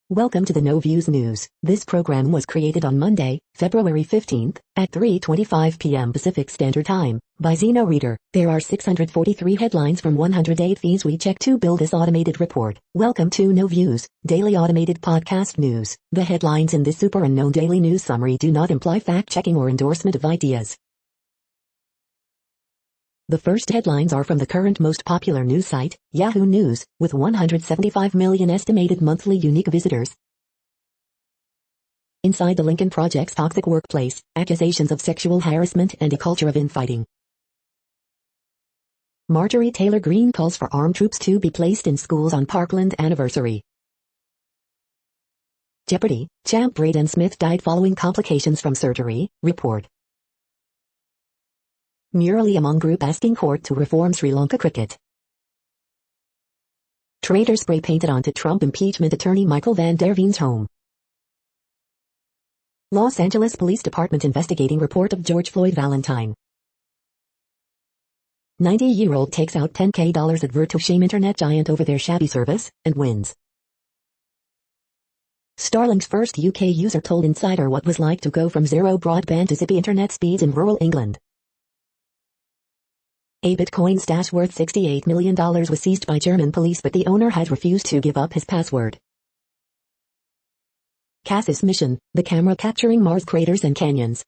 Welcome to the No Views News. This program was created on Monday, February 15th, at 3:25 p.m. Pacific Standard Time, by Zeno Reader. There are 643 headlines from 108 feeds we check to build this automated report. Welcome to No Views, daily automated podcast news. The headlines in this super unknown daily news summary do not imply fact-checking or endorsement of ideas. The first headlines are from the current most popular news site, Yahoo News, with 175 million estimated monthly unique visitors. Inside the Lincoln Project's toxic workplace, accusations of sexual harassment and a culture of infighting. Marjorie Taylor Greene calls for armed troops to be placed in schools on Parkland anniversary. Jeopardy! Champ Braden Smith died following complications from surgery, report. Murali among group asking court to reform Sri Lanka cricket. Traitor spray painted onto Trump impeachment attorney Michael Van Der Veen's home. Los Angeles Police Department investigating report of George Floyd Valentine. 90-year-old takes out $10K advert to shame internet giant over their shabby service, and wins. Starlink's first UK user told Insider what was like to go from zero broadband to zippy internet speeds in rural England. A Bitcoin stash worth $68 million was seized by German police, but the owner had refused to give up his password. Cass's mission, the camera capturing Mars craters and canyons.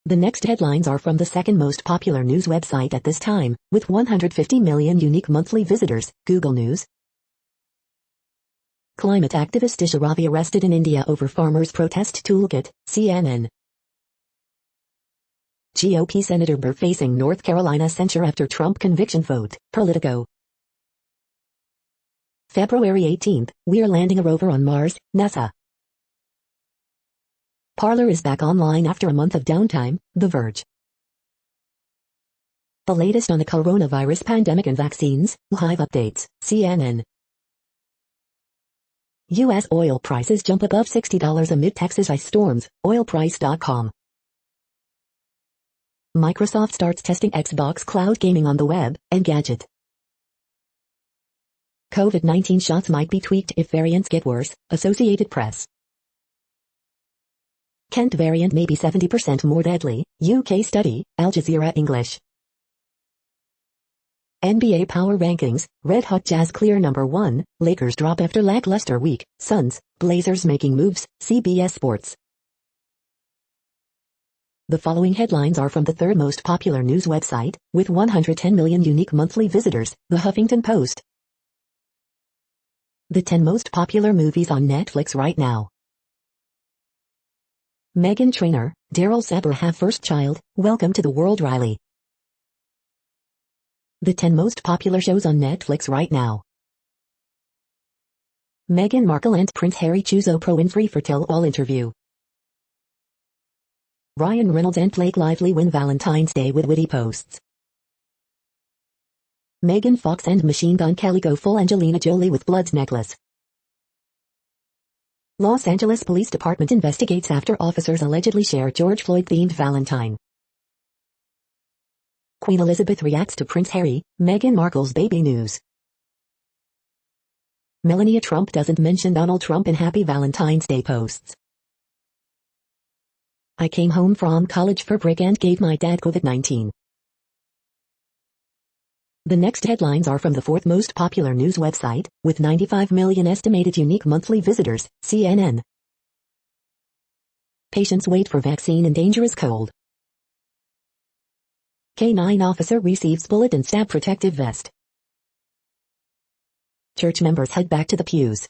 The next headlines are from the second most popular news website at this time, with 150 million unique monthly visitors, Google News. Climate activist Disha Ravi arrested in India over farmers' protest toolkit, CNN. GOP Senator Burr facing North Carolina censure after Trump conviction vote, Politico. February 18th, we're landing a rover on Mars, NASA. Parler is back online after a month of downtime, The Verge. The latest on the coronavirus pandemic and vaccines, live updates, CNN. U.S. oil prices jump above $60 amid Texas ice storms, oilprice.com. Microsoft starts testing Xbox cloud gaming on the web, Engadget. COVID-19 shots might be tweaked if variants get worse, Associated Press. Kent variant may be 70% more deadly, UK study, Al Jazeera English. NBA Power Rankings, Red Hot Jazz clear number 1, Lakers drop after lackluster week, Suns, Blazers making moves, CBS Sports. The following headlines are from the third most popular news website, with 110 million unique monthly visitors, The Huffington Post. The 10 most popular movies on Netflix right now. Meghan Trainor, Daryl Sabher have first child, welcome to the world Riley. The 10 most popular shows on Netflix right now. Meghan Markle and Prince Harry choose Oprah Winfrey for tell-all interview. Ryan Reynolds and Blake Lively win Valentine's Day with witty posts. Megan Fox and Machine Gun Kelly go full Angelina Jolie with Blood's necklace. Los Angeles Police Department investigates after officers allegedly share George Floyd-themed Valentine. Queen Elizabeth reacts to Prince Harry, Meghan Markle's baby news. Melania Trump doesn't mention Donald Trump in Happy Valentine's Day posts. I came home from college for break and gave my dad COVID-19. The next headlines are from the fourth most popular news website, with 95 million estimated unique monthly visitors, CNN. Patients wait for vaccine in dangerous cold. K-9 officer receives bullet and stab protective vest. Church members head back to the pews.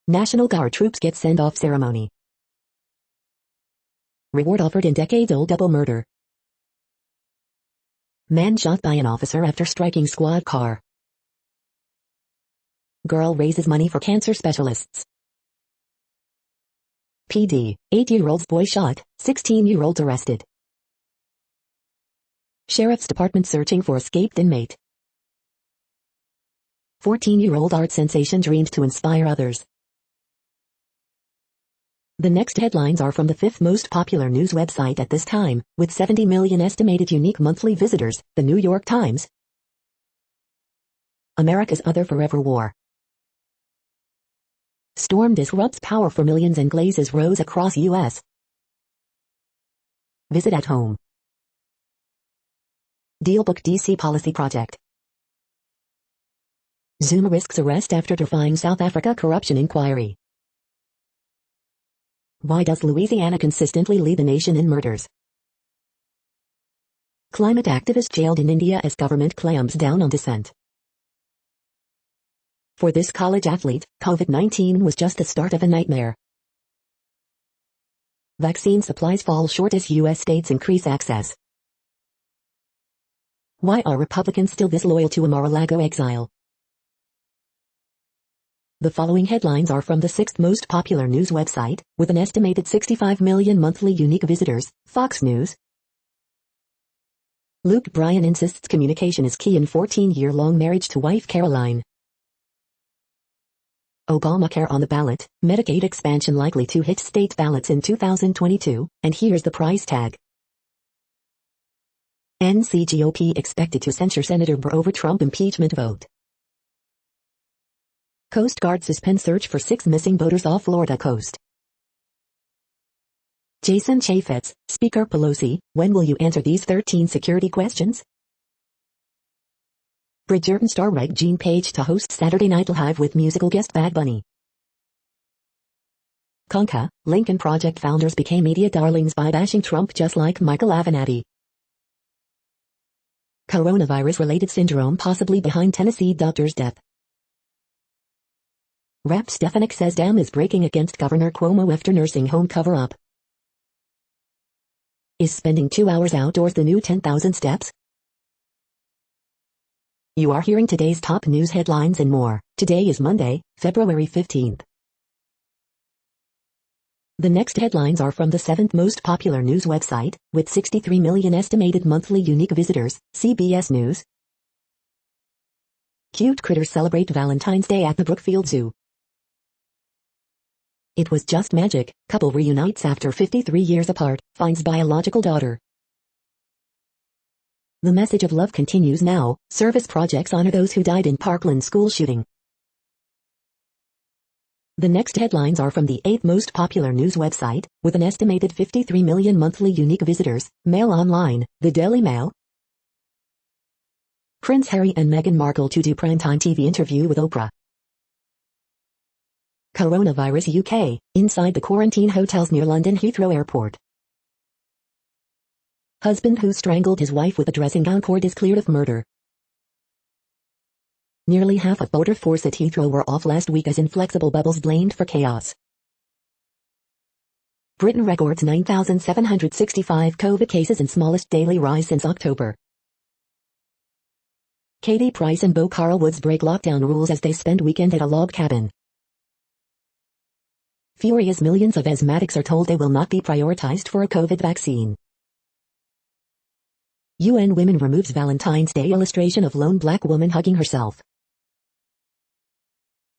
National Guard troops get send-off ceremony. Reward offered in decades-old double murder. Man shot by an officer after striking squad car. Girl raises money for cancer specialists. PD, 8-year-old boy shot, 16-year-olds arrested. Sheriff's Department searching for escaped inmate. 14-year-old art sensation dreams to inspire others. The next headlines are from the fifth most popular news website at this time, with 70 million estimated unique monthly visitors, The New York Times. America's other forever war. Storm disrupts power for millions and glazes roads across U.S. Visit at home. Dealbook DC policy project. Zuma risks arrest after defying South Africa corruption inquiry. Why does Louisiana consistently lead the nation in murders? Climate activist jailed in India as government clamps down on dissent. For this college athlete, COVID-19 was just the start of a nightmare. Vaccine supplies fall short as U.S. states increase access. Why are Republicans still this loyal to a Mar-a-Lago exile? The following headlines are from the sixth most popular news website, with an estimated 65 million monthly unique visitors, Fox News. Luke Bryan insists communication is key in 14-year-long marriage to wife Caroline. Obamacare on the ballot, Medicaid expansion likely to hit state ballots in 2022, and here's the price tag. NC GOP expected to censure Senator Burr over Trump impeachment vote. Coast Guard suspends search for 6 missing boaters off Florida coast. Jason Chaffetz, Speaker Pelosi, when will you answer these 13 security questions? Bridgerton star Regina Page to host Saturday Night Live with musical guest Bad Bunny. Conca, Lincoln Project founders became media darlings by bashing Trump just like Michael Avenatti. Coronavirus-related syndrome possibly behind Tennessee doctor's death. Rep. Stefanik says dam is breaking against Governor Cuomo after nursing home cover-up. Is spending 2 hours outdoors the new 10,000 steps? You are hearing today's top news headlines and more. Today is Monday, February 15th. The next headlines are from the 7th most popular news website, with 63 million estimated monthly unique visitors, CBS News. Cute critters celebrate Valentine's Day at the Brookfield Zoo. It was just magic. Couple reunites after 53 years apart, finds biological daughter. The message of love continues now. Service projects honor those who died in Parkland school shooting. The next headlines are from the 8th most popular news website, with an estimated 53 million monthly unique visitors, Mail Online, the Daily Mail. Prince Harry and Meghan Markle to do primetime TV interview with Oprah. Coronavirus UK, inside the quarantine hotels near London Heathrow Airport. Husband who strangled his wife with a dressing gown cord is cleared of murder. Nearly half of border force at Heathrow were off last week as inflexible bubbles blamed for chaos. Britain records 9,765 COVID cases and smallest daily rise since October. Katie Price and Beau Carl Woods break lockdown rules as they spend weekend at a log cabin. Furious millions of asthmatics are told they will not be prioritized for a COVID vaccine. UN Women removes Valentine's Day illustration of lone black woman hugging herself.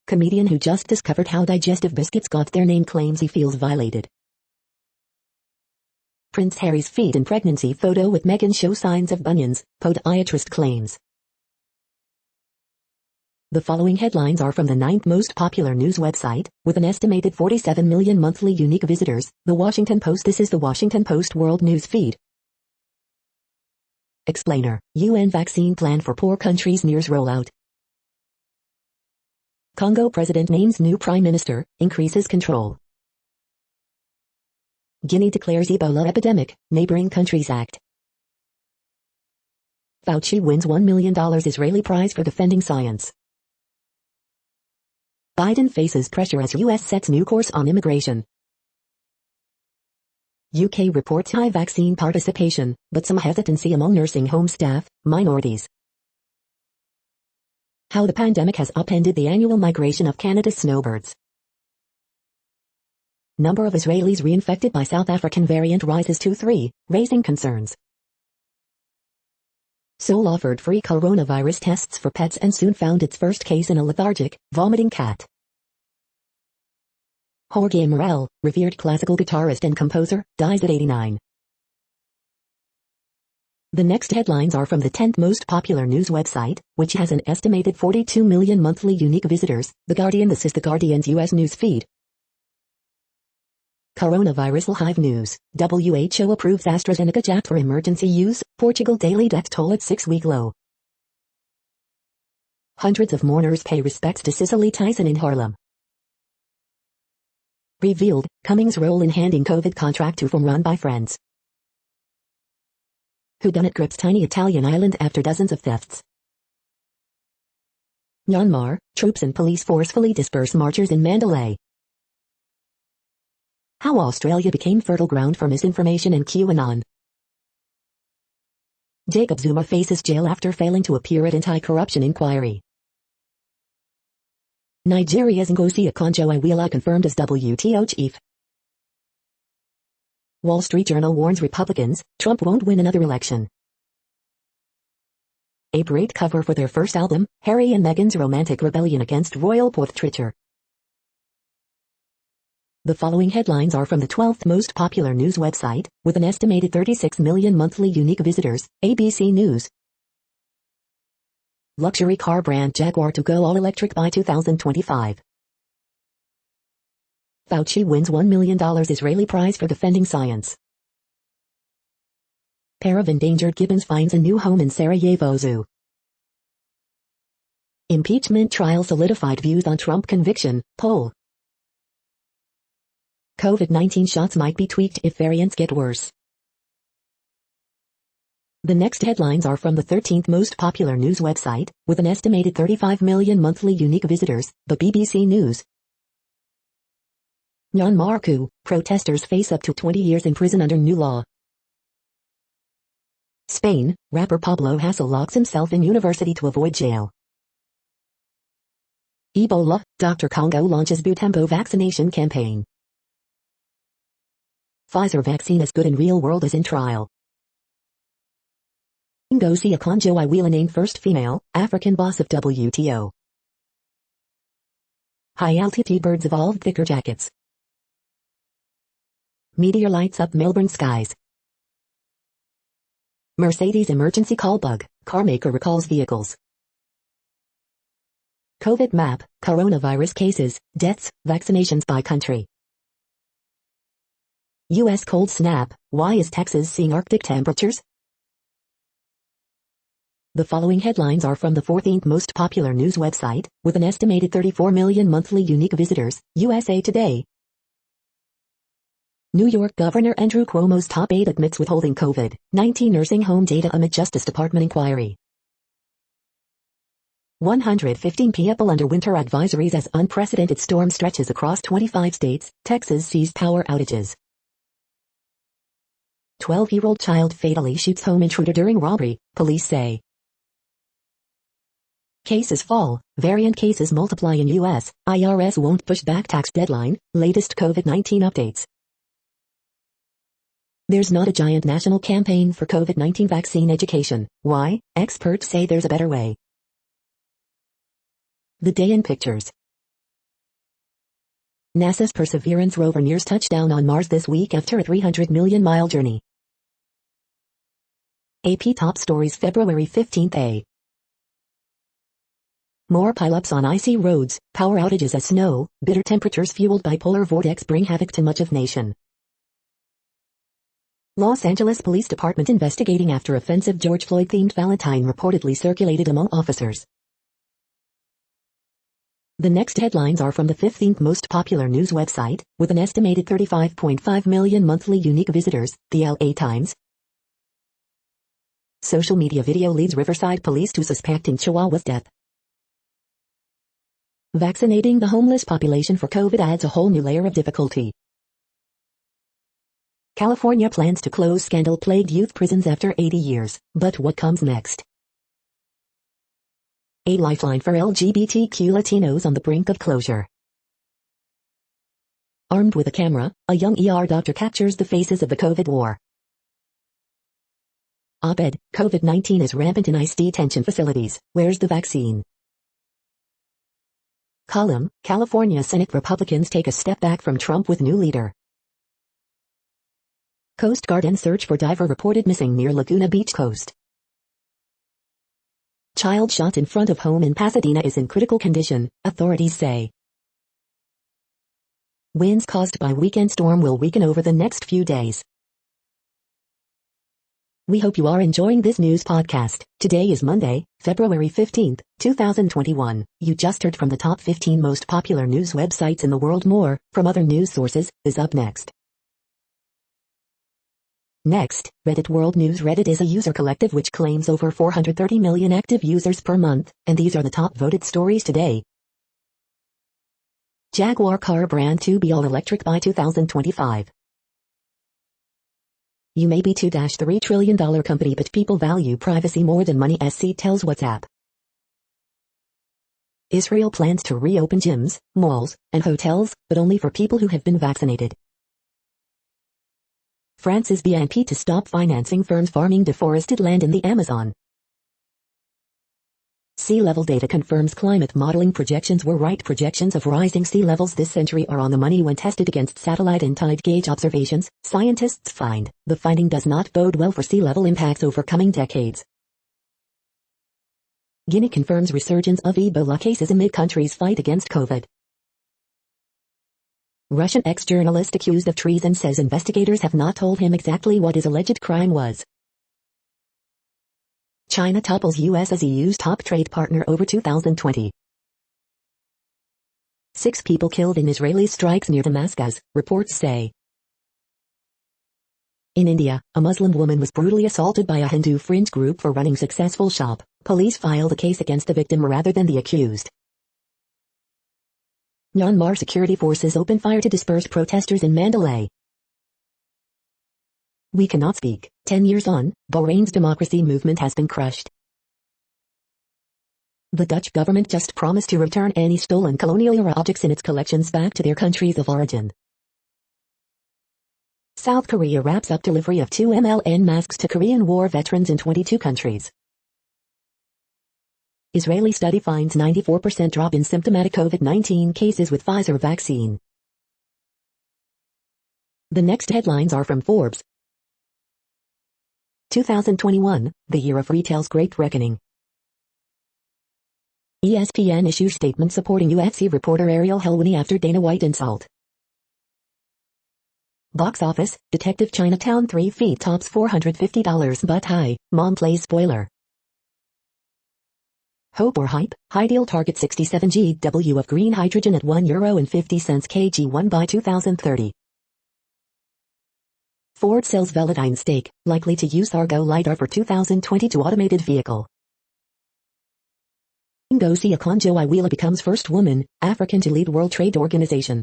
Comedian who just discovered how digestive biscuits got their name claims he feels violated. Prince Harry's feet in pregnancy photo with Meghan show signs of bunions, podiatrist claims. The following headlines are from the 9th most popular news website, with an estimated 47 million monthly unique visitors, The Washington Post. This is the Washington Post World News Feed. Explainer, UN vaccine plan for poor countries nears rollout. Congo president names new prime minister, increases control. Guinea declares Ebola epidemic, neighboring countries act. Fauci wins $1 million Israeli prize for defending science. Biden faces pressure as U.S. sets new course on immigration. UK reports high vaccine participation, but some hesitancy among nursing home staff, minorities. How the pandemic has upended the annual migration of Canada's snowbirds. Number of Israelis reinfected by South African variant rises to 3, raising concerns. Seoul offered free coronavirus tests for pets and soon found its first case in a lethargic, vomiting cat. Jorge Morel, revered classical guitarist and composer, dies at 89. The next headlines are from the 10th most popular news website, which has an estimated 42 million monthly unique visitors, The Guardian. This is The Guardian's U.S. news feed. Coronavirus Live News. WHO approves AstraZeneca jab for emergency use. Portugal daily death toll at 6-week low. Hundreds of mourners pay respects to Cicely Tyson in Harlem. Revealed, Cummings' role in handing COVID contract to firm run by friends. Whodunit grips tiny Italian island after dozens of thefts. Myanmar, troops and police forcefully disperse marchers in Mandalay. How Australia became fertile ground for misinformation and QAnon. Jacob Zuma faces jail after failing to appear at anti-corruption inquiry. Nigeria's Ngozi Okonjo-Iweala confirmed as WTO chief. Wall Street Journal warns Republicans, Trump won't win another election. A great cover for their first album, Harry and Meghan's romantic rebellion against royal portraiture. The following headlines are from the 12th most popular news website, with an estimated 36 million monthly unique visitors, ABC News. Luxury car brand Jaguar to go all-electric by 2025. Fauci wins $1 million Israeli prize for defending science. Pair of endangered gibbons finds a new home in Sarajevo Zoo. Impeachment trial solidified views on Trump conviction, poll. COVID-19 shots might be tweaked if variants get worse. The next headlines are from the 13th most popular news website, with an estimated 35 million monthly unique visitors, the BBC News. Myanmar coup, protesters face up to 20 years in prison under new law. Spain, rapper Pablo Hasél locks himself in university to avoid jail. Ebola, Dr. Congo launches Butembo vaccination campaign. Pfizer vaccine as good in real world as in trial. Ngozi Okonjo-Iweala named first female, African boss of WTO. High-altitude birds evolved thicker jackets. Meteor lights up Melbourne skies. Mercedes emergency call bug, carmaker recalls vehicles. COVID map, coronavirus cases, deaths, vaccinations by country. U.S. cold snap, why is Texas seeing Arctic temperatures? The following headlines are from the 14th most popular news website, with an estimated 34 million monthly unique visitors, USA Today. New York Governor Andrew Cuomo's top aide admits withholding COVID-19 nursing home data amid Justice Department inquiry. 115 people under winter advisories as unprecedented storm stretches across 25 states, Texas sees power outages. 12-year-old child fatally shoots home intruder during robbery, police say. Cases fall, variant cases multiply in U.S., IRS won't push back tax deadline, latest COVID-19 updates. There's not a giant national campaign for COVID-19 vaccine education. Why? Experts say there's a better way. The day in pictures. NASA's Perseverance rover nears touchdown on Mars this week after a 300 million-mile journey. AP top stories February 15th. A. More pileups on icy roads, power outages as snow, bitter temperatures fueled by polar vortex bring havoc to much of nation. Los Angeles Police Department investigating after offensive George Floyd-themed Valentine reportedly circulated among officers. The next headlines are from the 15th most popular news website, with an estimated 35.5 million monthly unique visitors, the LA Times. Social media video leads Riverside police to suspecting Chihuahua's death. Vaccinating the homeless population for COVID adds a whole new layer of difficulty. California plans to close scandal-plagued youth prisons after 80 years, but what comes next? A lifeline for LGBTQ Latinos on the brink of closure. Armed with a camera, a young ER doctor captures the faces of the COVID war. Op-ed, COVID-19 is rampant in ICE detention facilities, where's the vaccine? Column, California Senate Republicans take a step back from Trump with new leader. Coast Guard and search for diver reported missing near Laguna Beach coast. Child shot in front of home in Pasadena is in critical condition, authorities say. Winds caused by weekend storm will weaken over the next few days. We hope you are enjoying this news podcast. Today is Monday, February 15th, 2021. You just heard from the top 15 most popular news websites in the world. More, from other news sources, is up next. Next, Reddit World News. Reddit is a user collective which claims over 430 million active users per month, and these are the top voted stories today. Jaguar car brand to be all electric by 2025. You may be $2-3 trillion company but people value privacy more than money, SC tells WhatsApp. Israel plans to reopen gyms, malls, and hotels, but only for people who have been vaccinated. France's BNP to stop financing firms farming deforested land in the Amazon. Sea level data confirms climate modeling projections were right. Projections of rising sea levels this century are on the money when tested against satellite and tide gauge observations, scientists find. The finding does not bode well for sea level impacts over coming decades. Guinea confirms resurgence of Ebola cases amid country's fight against COVID. Russian ex-journalist accused of treason says investigators have not told him exactly what his alleged crime was. China topples US as EU's top trade partner over 2020. 6 people killed in Israeli strikes near Damascus, reports say. In India, a Muslim woman was brutally assaulted by a Hindu fringe group for running successful shop. Police filed a case against the victim rather than the accused. Myanmar security forces open fire to disperse protesters in Mandalay. We cannot speak. 10 years on, Bahrain's democracy movement has been crushed. The Dutch government just promised to return any stolen colonial-era objects in its collections back to their countries of origin. South Korea wraps up delivery of 2 MLN masks to Korean War veterans in 22 countries. Israeli study finds 94% drop in symptomatic COVID-19 cases with Pfizer vaccine. The next headlines are from Forbes. 2021, the year of retail's great reckoning. ESPN issues statement supporting UFC reporter Ariel Helwani after Dana White insult. Box office, Detective Chinatown 3 feet tops $450 but high, mom plays spoiler. Hope or hype, Ideal target 67 GW of green hydrogen at €1.50 kg1 by 2030. Ford sells Velodyne stake, likely to use Argo LiDAR for 2022 automated vehicle. Ngozi Okonjo-Iweala becomes first woman, African to lead World Trade Organization.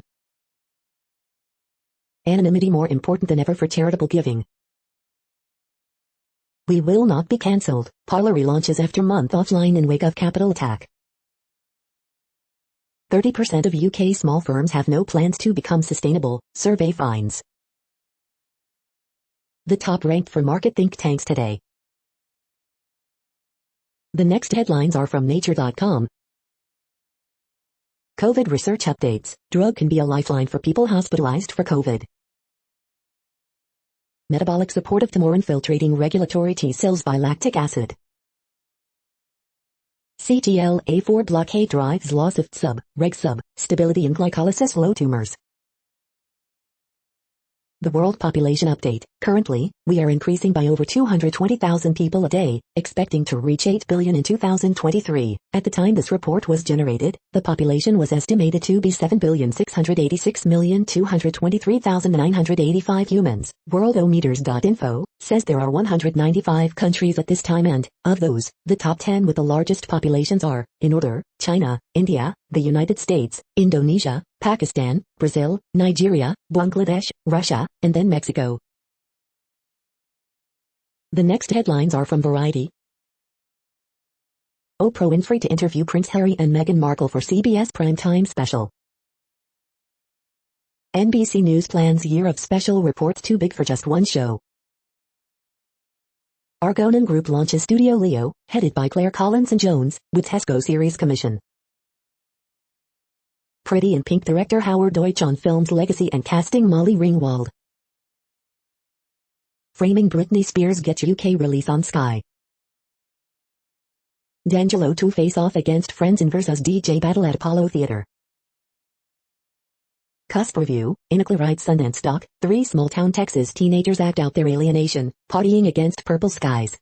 Anonymity more important than ever for charitable giving. We will not be cancelled. Parler relaunches after month offline in wake of Capitol attack. 30% of UK small firms have no plans to become sustainable, survey finds. The top ranked for market think tanks today. The next headlines are from Nature.com. COVID research updates. Drug can be a lifeline for people hospitalized for COVID. Metabolic support of tumor infiltrating regulatory T cells by lactic acid. CTLA4 blockade drives loss of reg stability in glycolysis low tumors. The world population update. Currently, we are increasing by over 220,000 people a day, expecting to reach 8 billion in 2023. At the time this report was generated, the population was estimated to be 7,686,223,985 humans. Worldometers.info says there are 195 countries at this time and, of those, the top 10 with the largest populations are, in order, China, India, the United States, Indonesia, Pakistan, Brazil, Nigeria, Bangladesh, Russia, and then Mexico. The next headlines are from Variety. Oprah Winfrey to interview Prince Harry and Meghan Markle for CBS Primetime Special. NBC News plans year of special reports too big for just one show. Argonon Group launches Studio Leo, headed by Claire Collins and Jones, with Tesco series commission. Pretty in Pink director Howard Deutsch on film's legacy and casting Molly Ringwald. Framing Britney Spears gets UK release on Sky. D'Angelo to face off against Friends in vs DJ battle at Apollo Theater. Cusp Review, in a Claride Sundance doc, 3 small-town Texas teenagers act out their alienation, partying against purple skies.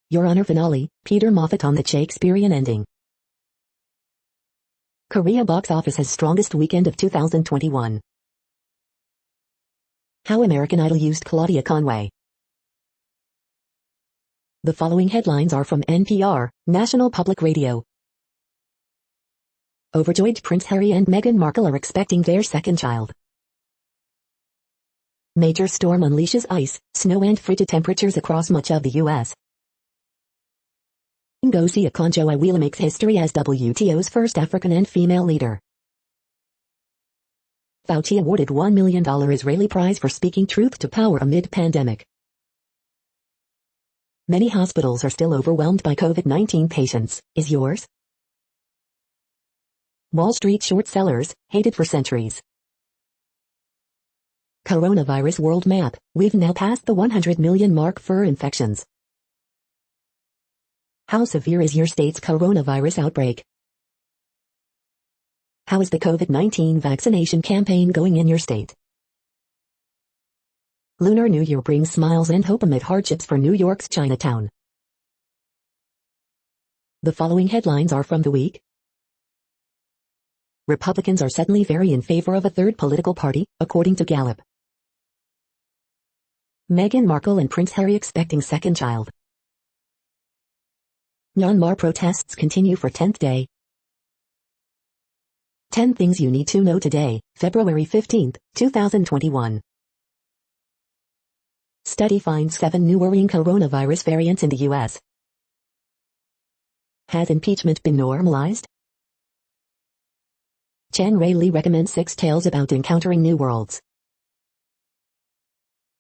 Your Honor finale, Peter Moffat on the Shakespearean ending. Korea box office has strongest weekend of 2021. How American Idol used Claudia Conway. The following headlines are from NPR, National Public Radio. Overjoyed Prince Harry and Meghan Markle are expecting their second child. Major storm unleashes ice, snow and frigid temperatures across much of the U.S. Ngozi Okonjo-Iweala makes history as WTO's first African and female leader. Fauci awarded $1 million Israeli prize for speaking truth to power amid pandemic. Many hospitals are still overwhelmed by COVID-19 patients. Is yours? Wall Street short sellers, hated for centuries. Coronavirus world map, we've now passed the 100 million mark for infections. How severe is your state's coronavirus outbreak? How is the COVID-19 vaccination campaign going in your state? Lunar New Year brings smiles and hope amid hardships for New York's Chinatown. The following headlines are from the week. Republicans are suddenly very in favor of a third political party, according to Gallup. Meghan Markle and Prince Harry expecting second child. Myanmar protests continue for 10th day. 10 things you need to know today, February 15, 2021. Study finds 7 new worrying coronavirus variants in the U.S. Has impeachment been normalized? Chen Rayleigh recommends 6 tales about encountering new worlds.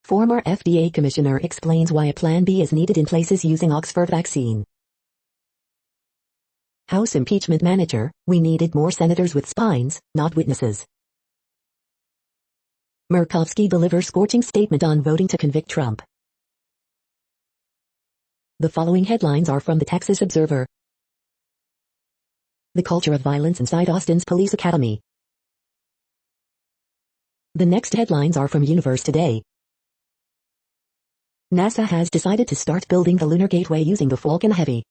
Former FDA commissioner explains why a Plan B is needed in places using Oxford vaccine. House impeachment manager, we needed more senators with spines, not witnesses. Murkowski delivers scorching statement on voting to convict Trump. The following headlines are from the Texas Observer. The culture of violence inside Austin's police academy. The next headlines are from Universe Today. NASA has decided to start building the Lunar Gateway using the Falcon Heavy.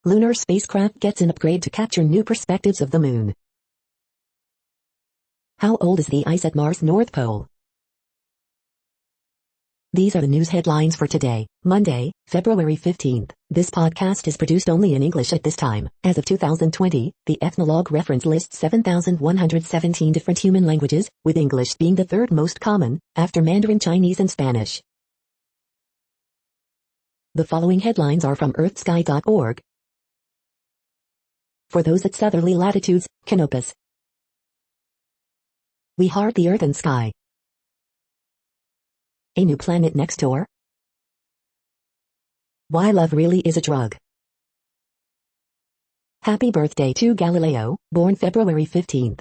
Lunar spacecraft gets an upgrade to capture new perspectives of the moon. How old is the ice at Mars' North Pole? These are the news headlines for today, Monday, February 15th. This podcast is produced only in English at this time. As of 2020, the Ethnologue reference lists 7,117 different human languages, with English being the third most common, after Mandarin Chinese and Spanish. The following headlines are from earthsky.org. For those at southerly latitudes, Canopus. We heart the earth and sky. A new planet next door? Why love really is a drug. Happy birthday to Galileo, born February 15th.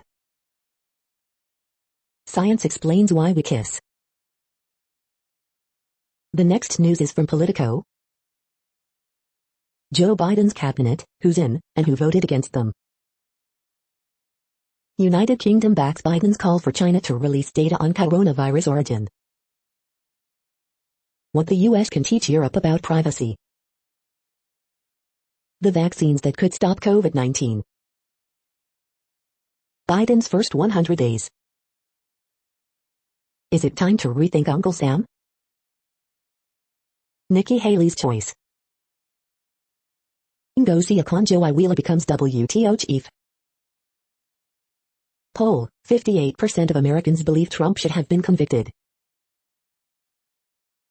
Science explains why we kiss. The next news is from Politico. Joe Biden's cabinet, who's in, and who voted against them. United Kingdom backs Biden's call for China to release data on coronavirus origin. What the U.S. can teach Europe about privacy. The vaccines that could stop COVID-19. Biden's first 100 days. Is it time to rethink Uncle Sam? Nikki Haley's choice. Ngozi Okonjo-Iweala becomes WTO chief. Poll, 58% of Americans believe Trump should have been convicted.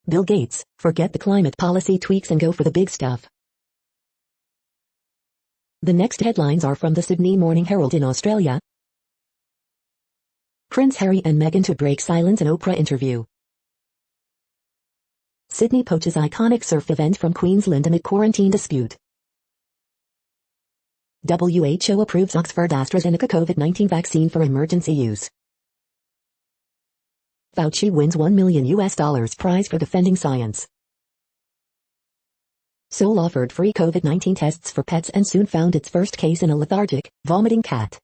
Bill Gates, forget the climate policy tweaks and go for the big stuff. The next headlines are from the Sydney Morning Herald in Australia. Prince Harry and Meghan to break silence in Oprah interview. Sydney poaches iconic surf event from Queensland amid quarantine dispute. WHO approves Oxford AstraZeneca COVID-19 vaccine for emergency use. Fauci wins $1 million prize for defending science. Seoul offered free COVID-19 tests for pets and soon found its first case in a lethargic, vomiting cat.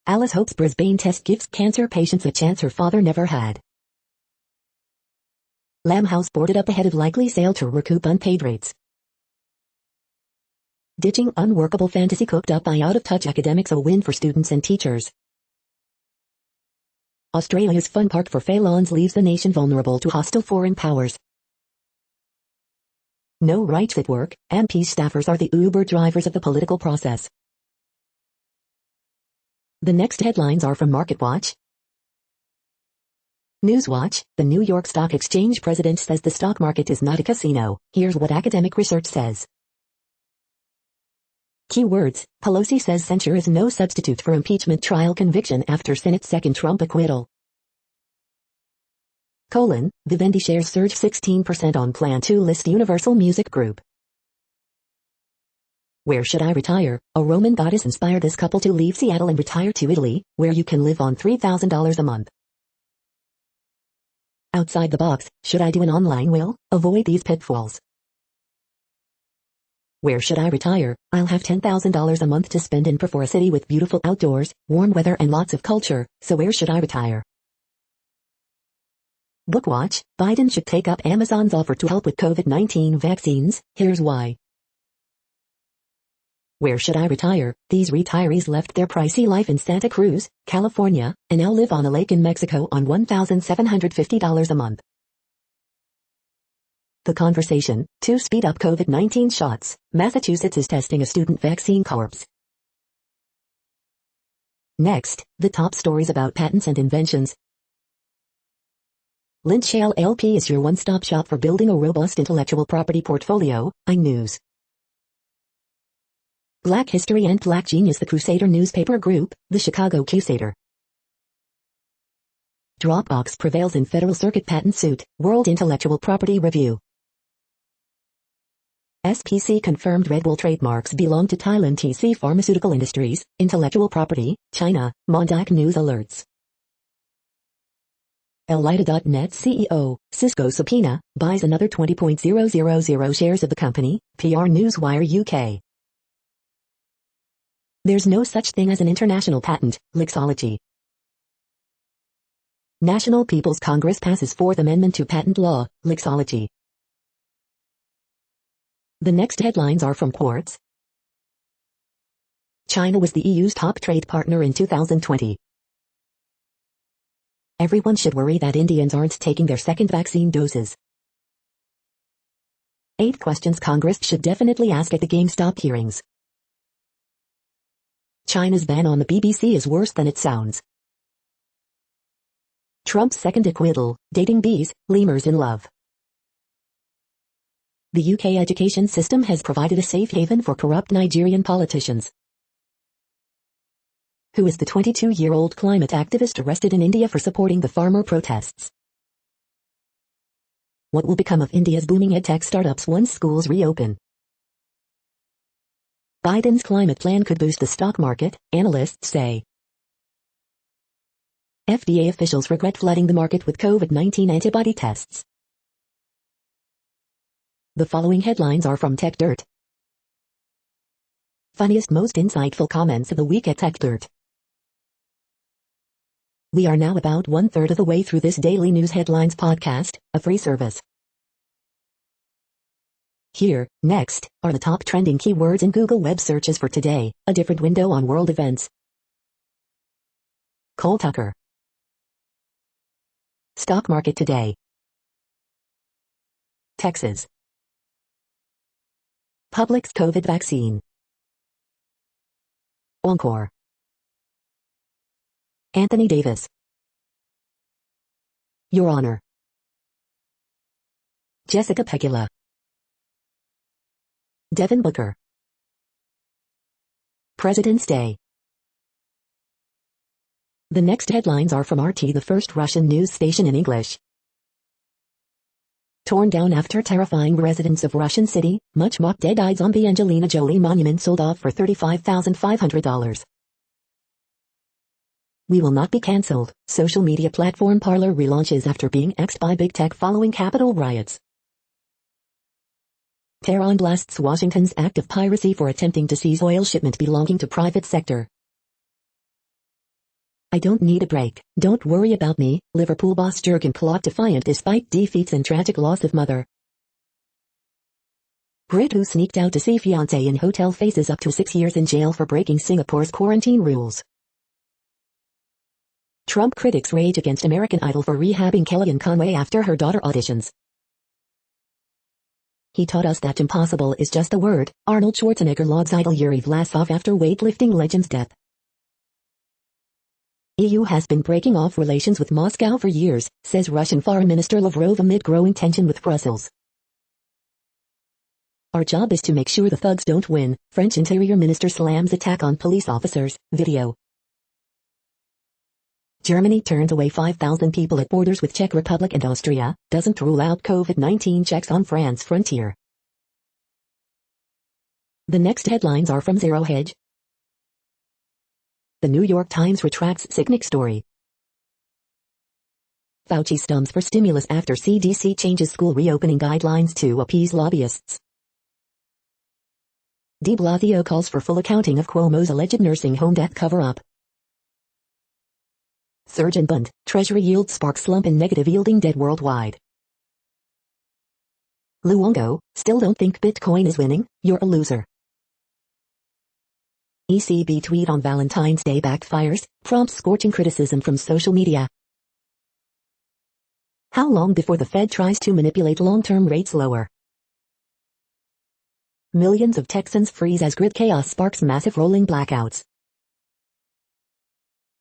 Alice hopes Brisbane test gives cancer patients a chance her father never had. Lamb House boarded up ahead of likely sale to recoup unpaid rates. Ditching unworkable fantasy cooked up by out-of-touch academics, a win for students and teachers. Australia's fun park for felons leaves the nation vulnerable to hostile foreign powers. No rights at work, MP staffers are the Uber drivers of the political process. The next headlines are from MarketWatch. Newswatch, the New York Stock Exchange president says the stock market is not a casino. Here's what academic research says. Keywords: Pelosi says censure is no substitute for impeachment trial conviction after Senate's second Trump acquittal. Vivendi shares surge 16% on plan to list Universal Music Group. Where should I retire? A Roman goddess inspired this couple to leave Seattle and retire to Italy, where you can live on $3,000 a month. Outside the box, should I do an online will? Avoid these pitfalls. Where should I retire? I'll have $10,000 a month to spend in for a city with beautiful outdoors, warm weather and lots of culture, so where should I retire? Bookwatch, Biden should take up Amazon's offer to help with COVID-19 vaccines, here's why. Where should I retire? These retirees left their pricey life in Santa Cruz, California, and now live on a lake in Mexico on $1,750 a month. The Conversation, to speed up COVID-19 shots, Massachusetts is testing a student vaccine corpse. Next, the top stories about patents and inventions. Lynch LLP is your one-stop shop for building a robust intellectual property portfolio, iNews. Black History and Black Genius, the Crusader newspaper group, the Chicago Crusader. Dropbox prevails in Federal Circuit patent suit, World Intellectual Property Review. SPC confirmed Red Bull trademarks belong to Thailand. TC Pharmaceutical Industries, Intellectual Property, China, Mondac News alerts. Elida.net CEO, Cisco subpoena, buys another 20.000 shares of the company, PR Newswire UK. There's no such thing as an international patent, Lexology. National People's Congress passes Fourth Amendment to patent law, Lexology. The next headlines are from Quartz. China was the EU's top trade partner in 2020. Everyone should worry that Indians aren't taking their second vaccine doses. 8 questions Congress should definitely ask at the GameStop hearings. China's ban on the BBC is worse than it sounds. Trump's second acquittal, dating bees, lemurs in love. The UK education system has provided a safe haven for corrupt Nigerian politicians. Who is the 22-year-old climate activist arrested in India for supporting the farmer protests? What will become of India's booming edtech startups once schools reopen? Biden's climate plan could boost the stock market, analysts say. FDA officials regret flooding the market with COVID-19 antibody tests. The following headlines are from TechDirt. Funniest, most insightful comments of the week at TechDirt. We are now about 1/3 of the way through this daily news headlines podcast, a free service. Here, next, are the top trending keywords in Google web searches for today, a different window on world events. Cole Tucker. Stock market today. Texas. Publix COVID vaccine. Encore. Anthony Davis. Your Honor. Jessica Pegula. Devin Booker. President's Day. The next headlines are from RT, the first Russian news station in English. Torn down after terrifying residents of Russian city, much mocked dead-eyed zombie Angelina Jolie monument sold off for $35,500. We will not be cancelled. Social media platform Parler relaunches after being axed by big tech following Capitol riots. Tehran blasts Washington's act of piracy for attempting to seize oil shipment belonging to private sector. I don't need a break. Don't worry about me. Liverpool boss Jurgen Klopp defiant despite defeats and tragic loss of mother. Brit who sneaked out to see fiancé in hotel faces up to 6 years in jail for breaking Singapore's quarantine rules. Trump critics rage against American Idol for rehabbing Kellyanne Conway after her daughter auditions. He taught us that impossible is just a word. Arnold Schwarzenegger lauds idol Yuri Vlasov after weightlifting legend's death. EU has been breaking off relations with Moscow for years, says Russian Foreign Minister Lavrov amid growing tension with Brussels. Our job is to make sure the thugs don't win. French Interior Minister slams attack on police officers. Video. Germany turns away 5,000 people at borders with Czech Republic and Austria, doesn't rule out COVID-19 checks on France frontier. The next headlines are from Zero Hedge. The New York Times retracts Sicknick story. Fauci stumps for stimulus after CDC changes school reopening guidelines to appease lobbyists. De Blasio calls for full accounting of Cuomo's alleged nursing home death cover-up. Surge in Bund, Treasury yield sparks slump in negative yielding debt worldwide. Luongo, still don't think Bitcoin is winning? You're a loser. ECB tweet on Valentine's Day backfires, prompts scorching criticism from social media. How long before the Fed tries to manipulate long-term rates lower? Millions of Texans freeze as grid chaos sparks massive rolling blackouts.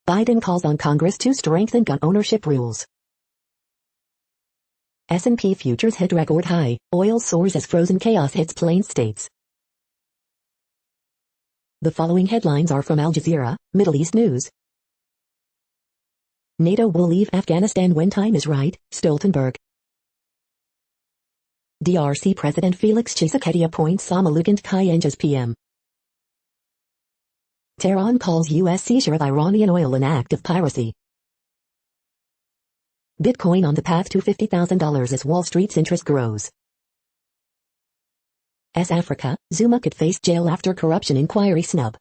Biden calls on Congress to strengthen gun ownership rules. S&P futures hit record high, oil soars as frozen chaos hits plain states. The following headlines are from Al Jazeera, Middle East News. NATO will leave Afghanistan when time is right, Stoltenberg. DRC President Felix Tshisekedi appoints Samalukan Kayenge as PM. Tehran calls U.S. seizure of Iranian oil an act of piracy. Bitcoin on the path to $50,000 as Wall Street's interest grows. Africa, Zuma could face jail after corruption inquiry snub.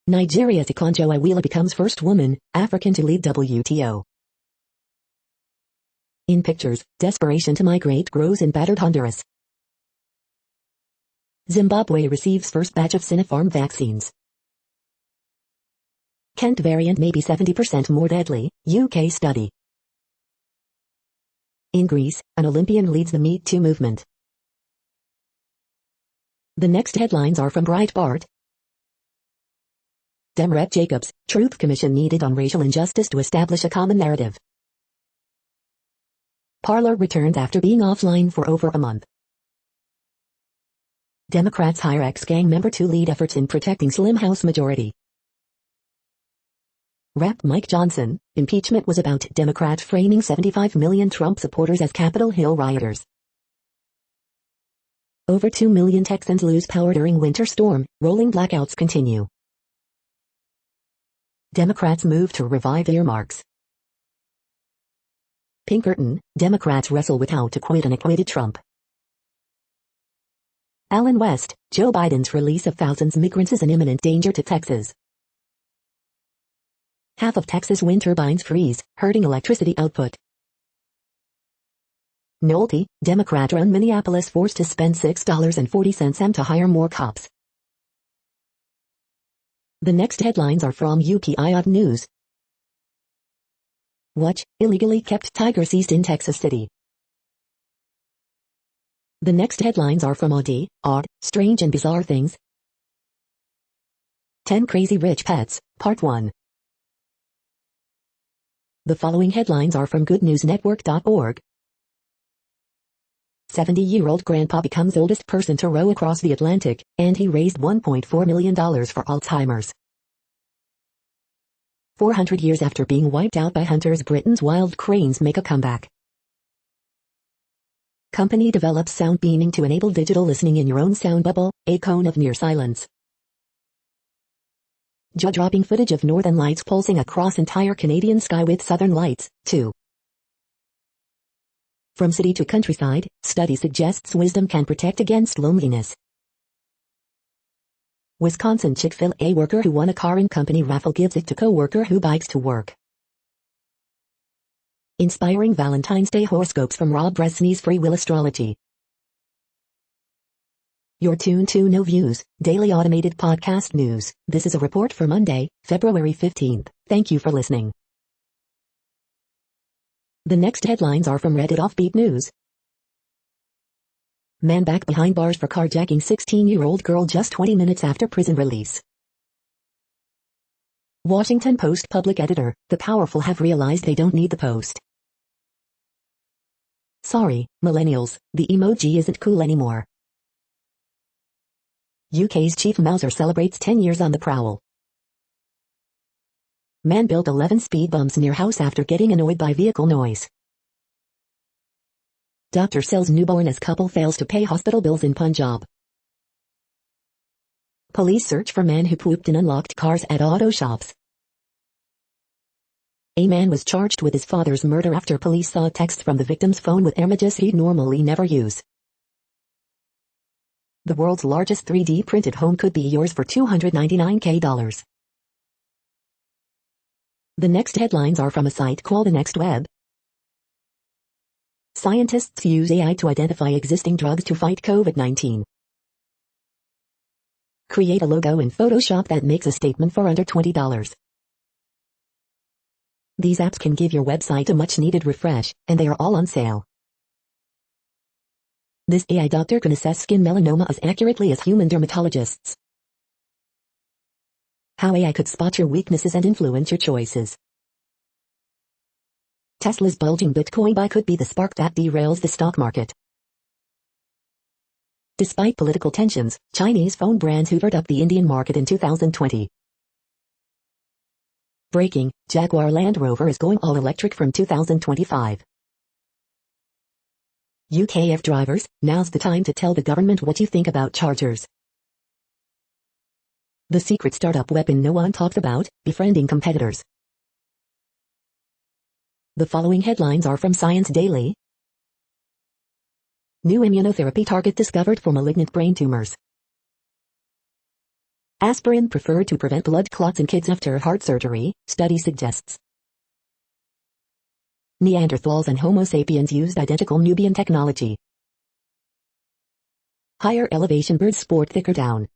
Nigeria's Ikonjo Iweala becomes first woman, African to lead WTO. In pictures, desperation to migrate grows in battered Honduras. Zimbabwe receives first batch of Sinopharm vaccines. Kent variant may be 70% more deadly, UK study. In Greece, an Olympian leads the Me Too movement. The next headlines are from Breitbart. Dem Rep Jacobs, Truth Commission needed on racial injustice to establish a common narrative. Parler returns after being offline for over a month. Democrats hire ex-gang member to lead efforts in protecting Slim House majority. Rep. Mike Johnson, impeachment was about Democrat framing 75 million Trump supporters as Capitol Hill rioters. Over 2 million Texans lose power during winter storm, rolling blackouts continue. Democrats move to revive earmarks. Pinkerton, Democrats wrestle with how to quit an acquitted Trump. Allen West, Joe Biden's release of thousands migrants is an imminent danger to Texas. Half of Texas wind turbines freeze, hurting electricity output. Nolte, Democrat-run Minneapolis forced to spend $6.40 to hire more cops. The next headlines are from UPI News. Watch, illegally kept tiger seized in Texas City. The next headlines are from Odd, Strange and Bizarre Things. 10 Crazy Rich Pets, Part 1. The following headlines are from GoodNewsNetwork.org. 70-year-old grandpa becomes oldest person to row across the Atlantic, and he raised $1.4 million for Alzheimer's. 400 years after being wiped out by hunters, Britain's wild cranes make a comeback. Company develops sound beaming to enable digital listening in your own sound bubble, a cone of near silence. Jaw-dropping footage of northern lights pulsing across entire Canadian sky with southern lights, too. From city to countryside, study suggests wisdom can protect against loneliness. Wisconsin Chick-fil-A worker who won a car and company raffle gives it to co-worker who bikes to work. Inspiring Valentine's Day horoscopes from Rob Bresney's Free Will Astrology. You're tuned to No Views, daily automated podcast news. This is a report for Monday, February 15th. Thank you for listening. The next headlines are from Reddit Offbeat News. Man back behind bars for carjacking 16-year-old girl just 20 minutes after prison release. Washington Post public editor, the powerful have realized they don't need the Post. Sorry, millennials, the emoji isn't cool anymore. UK's Chief Mauser celebrates 10 years on the prowl. Man built 11 speed bumps near house after getting annoyed by vehicle noise. Doctor sells newborn as couple fails to pay hospital bills in Punjab. Police search for man who pooped in unlocked cars at auto shops. A man was charged with his father's murder after police saw texts from the victim's phone with images he'd normally never use. The world's largest 3D printed home could be yours for $299K. The next headlines are from a site called The Next Web. Scientists use AI to identify existing drugs to fight COVID-19. Create a logo in Photoshop that makes a statement for under $20. These apps can give your website a much-needed refresh, and they are all on sale. This AI doctor can assess skin melanoma as accurately as human dermatologists. How AI could spot your weaknesses and influence your choices. Tesla's bulging Bitcoin buy could be the spark that derails the stock market. Despite political tensions, Chinese phone brands hoovered up the Indian market in 2020. Breaking, Jaguar Land Rover is going all-electric from 2025. UKF drivers, now's the time to tell the government what you think about chargers. The secret startup weapon no one talks about, befriending competitors. The following headlines are from Science Daily. New immunotherapy target discovered for malignant brain tumors. Aspirin preferred to prevent blood clots in kids after heart surgery, study suggests. Neanderthals and Homo sapiens used identical Nubian technology. Higher elevation birds sport thicker down.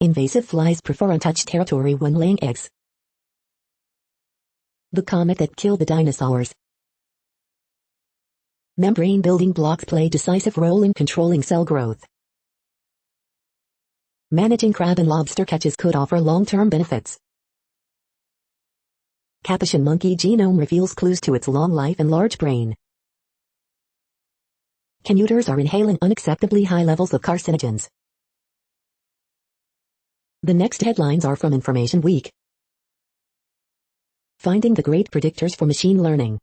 Invasive flies prefer untouched territory when laying eggs. The comet that killed the dinosaurs. Membrane building blocks play decisive role in controlling cell growth. Managing crab and lobster catches could offer long-term benefits. Capuchin monkey genome reveals clues to its long life and large brain. Commuters are inhaling unacceptably high levels of carcinogens. The next headlines are from Information Week. Finding the great predictors for machine learning.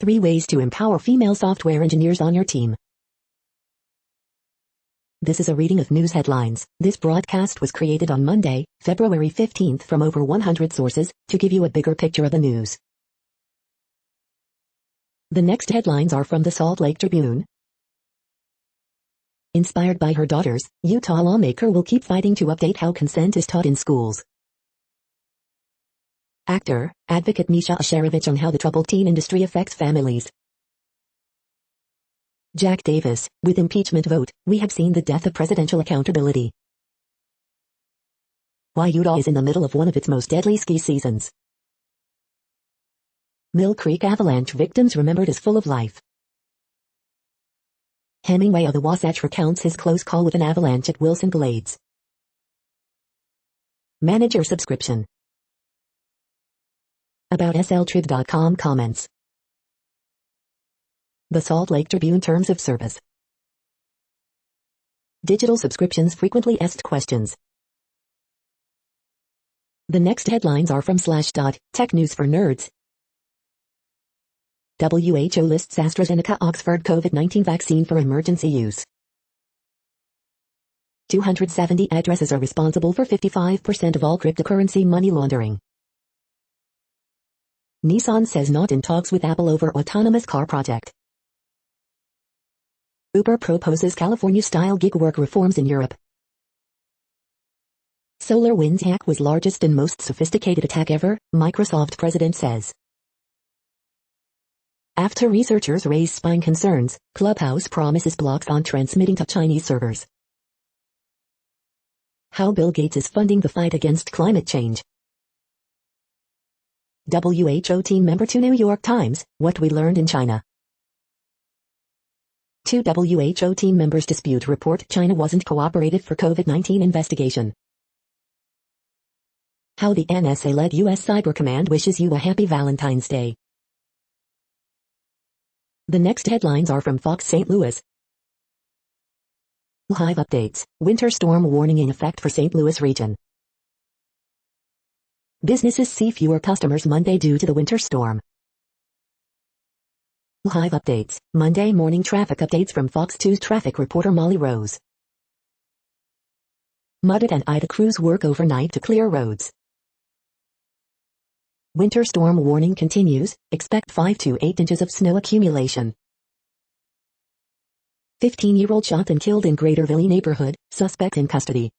3 ways to empower female software engineers on your team. This is a reading of news headlines. This broadcast was created on Monday, February 15th from over 100 sources, to give you a bigger picture of the news. The next headlines are from the Salt Lake Tribune. Inspired by her daughters, Utah lawmaker will keep fighting to update how consent is taught in schools. Actor, advocate Misha Asherovich on how the troubled teen industry affects families. Jack Davis, with impeachment vote, we have seen the death of presidential accountability. Why Utah is in the middle of one of its most deadly ski seasons. Mill Creek avalanche victims remembered as full of life. Hemingway of the Wasatch recounts his close call with an avalanche at Wilson Glades. Manage your subscription. About sltrib.com comments. The Salt Lake Tribune Terms of Service. Digital subscriptions frequently asked questions. The next headlines are from Slashdot, Tech News for Nerds. WHO lists AstraZeneca Oxford COVID-19 vaccine for emergency use. 270 addresses are responsible for 55% of all cryptocurrency money laundering. Nissan says not in talks with Apple over autonomous car project. Uber proposes California-style gig work reforms in Europe. SolarWinds hack was largest and most sophisticated attack ever, Microsoft president says. After researchers raise spying concerns, Clubhouse promises blocks on transmitting to Chinese servers. How Bill Gates is funding the fight against climate change. WHO team member to New York Times, what we learned in China. Two WHO team members dispute report China wasn't cooperative for COVID-19 investigation. How the NSA-led U.S. Cyber Command wishes you a happy Valentine's Day. The next headlines are from Fox St. Louis. Hive updates, winter storm warning in effect for St. Louis region. Businesses see fewer customers Monday due to the winter storm. Hive updates, Monday morning traffic updates from Fox 2's traffic reporter Molly Rose. Mudded and Ida crews work overnight to clear roads. Winter storm warning continues, expect 5 to 8 inches of snow accumulation. 15-year-old shot and killed in Greaterville neighborhood, suspect in custody.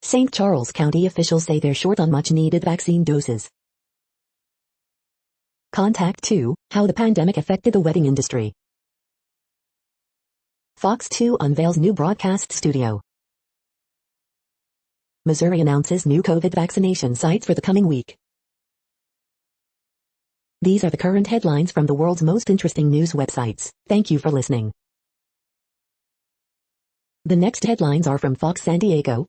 St. Charles County officials say they're short on much-needed vaccine doses. Contact 2, how the pandemic affected the wedding industry. Fox 2 unveils new broadcast studio. Missouri announces new COVID vaccination sites for the coming week. These are the current headlines from the world's most interesting news websites. Thank you for listening. The next headlines are from Fox San Diego.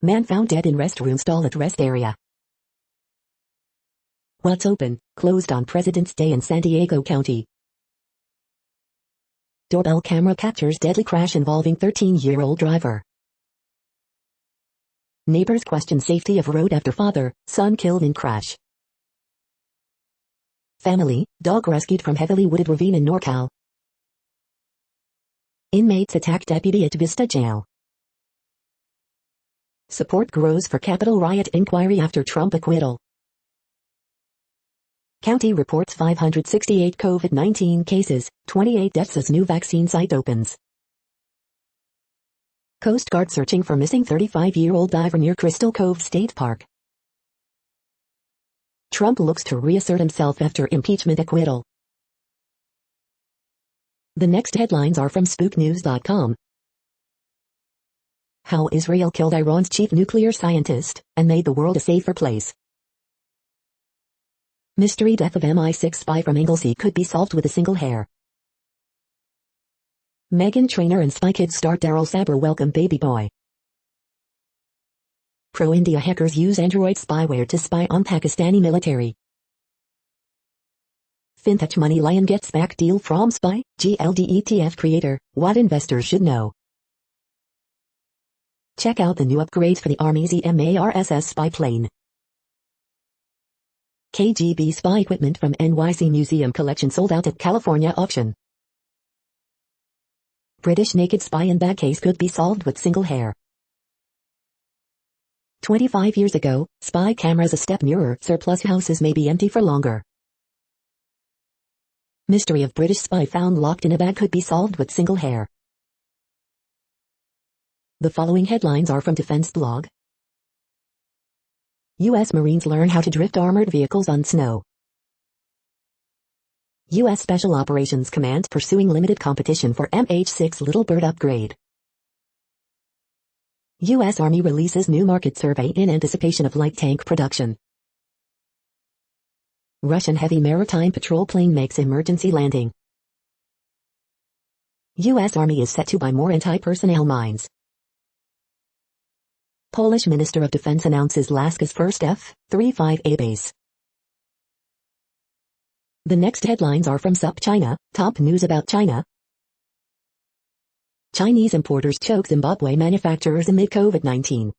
Man found dead in restroom stall at rest area. What's open, closed on President's Day in San Diego County. Doorbell camera captures deadly crash involving 13-year-old driver. Neighbors question safety of road after father, son killed in crash. Family, dog rescued from heavily wooded ravine in NorCal. Inmates attack deputy at Vista Jail. Support grows for Capitol riot inquiry after Trump acquittal. County reports 568 COVID-19 cases, 28 deaths as new vaccine site opens. Coast Guard searching for missing 35-year-old diver near Crystal Cove State Park. Trump looks to reassert himself after impeachment acquittal. The next headlines are from SpookNews.com. How Israel killed Iran's chief nuclear scientist and made the world a safer place. Mystery death of MI6 spy from Anglesey could be solved with a single hair. Meghan Trainor and Spy Kids star Daryl Saber welcome baby boy. Pro-India hackers use Android spyware to spy on Pakistani military. Fintech money lion gets back deal from Spy, GLD ETF creator, what investors should know. Check out the new upgrades for the Army's EMARSS spy plane. KGB spy equipment from NYC Museum collection sold out at California auction. British naked spy in bag case could be solved with single hair. 25 years ago, spy cameras a step nearer, surplus houses may be empty for longer. Mystery of British spy found locked in a bag could be solved with single hair. The following headlines are from Defense Blog. U.S. Marines learn how to drift armored vehicles on snow. U.S. Special Operations Command pursuing limited competition for MH-6 Little Bird upgrade. U.S. Army releases new market survey in anticipation of light tank production. Russian heavy maritime patrol plane makes emergency landing. U.S. Army is set to buy more anti-personnel mines. Polish Minister of Defense announces Alaska's first F-35A base. The next headlines are from SupChina, top news about China. Chinese importers choke Zimbabwe manufacturers amid COVID-19.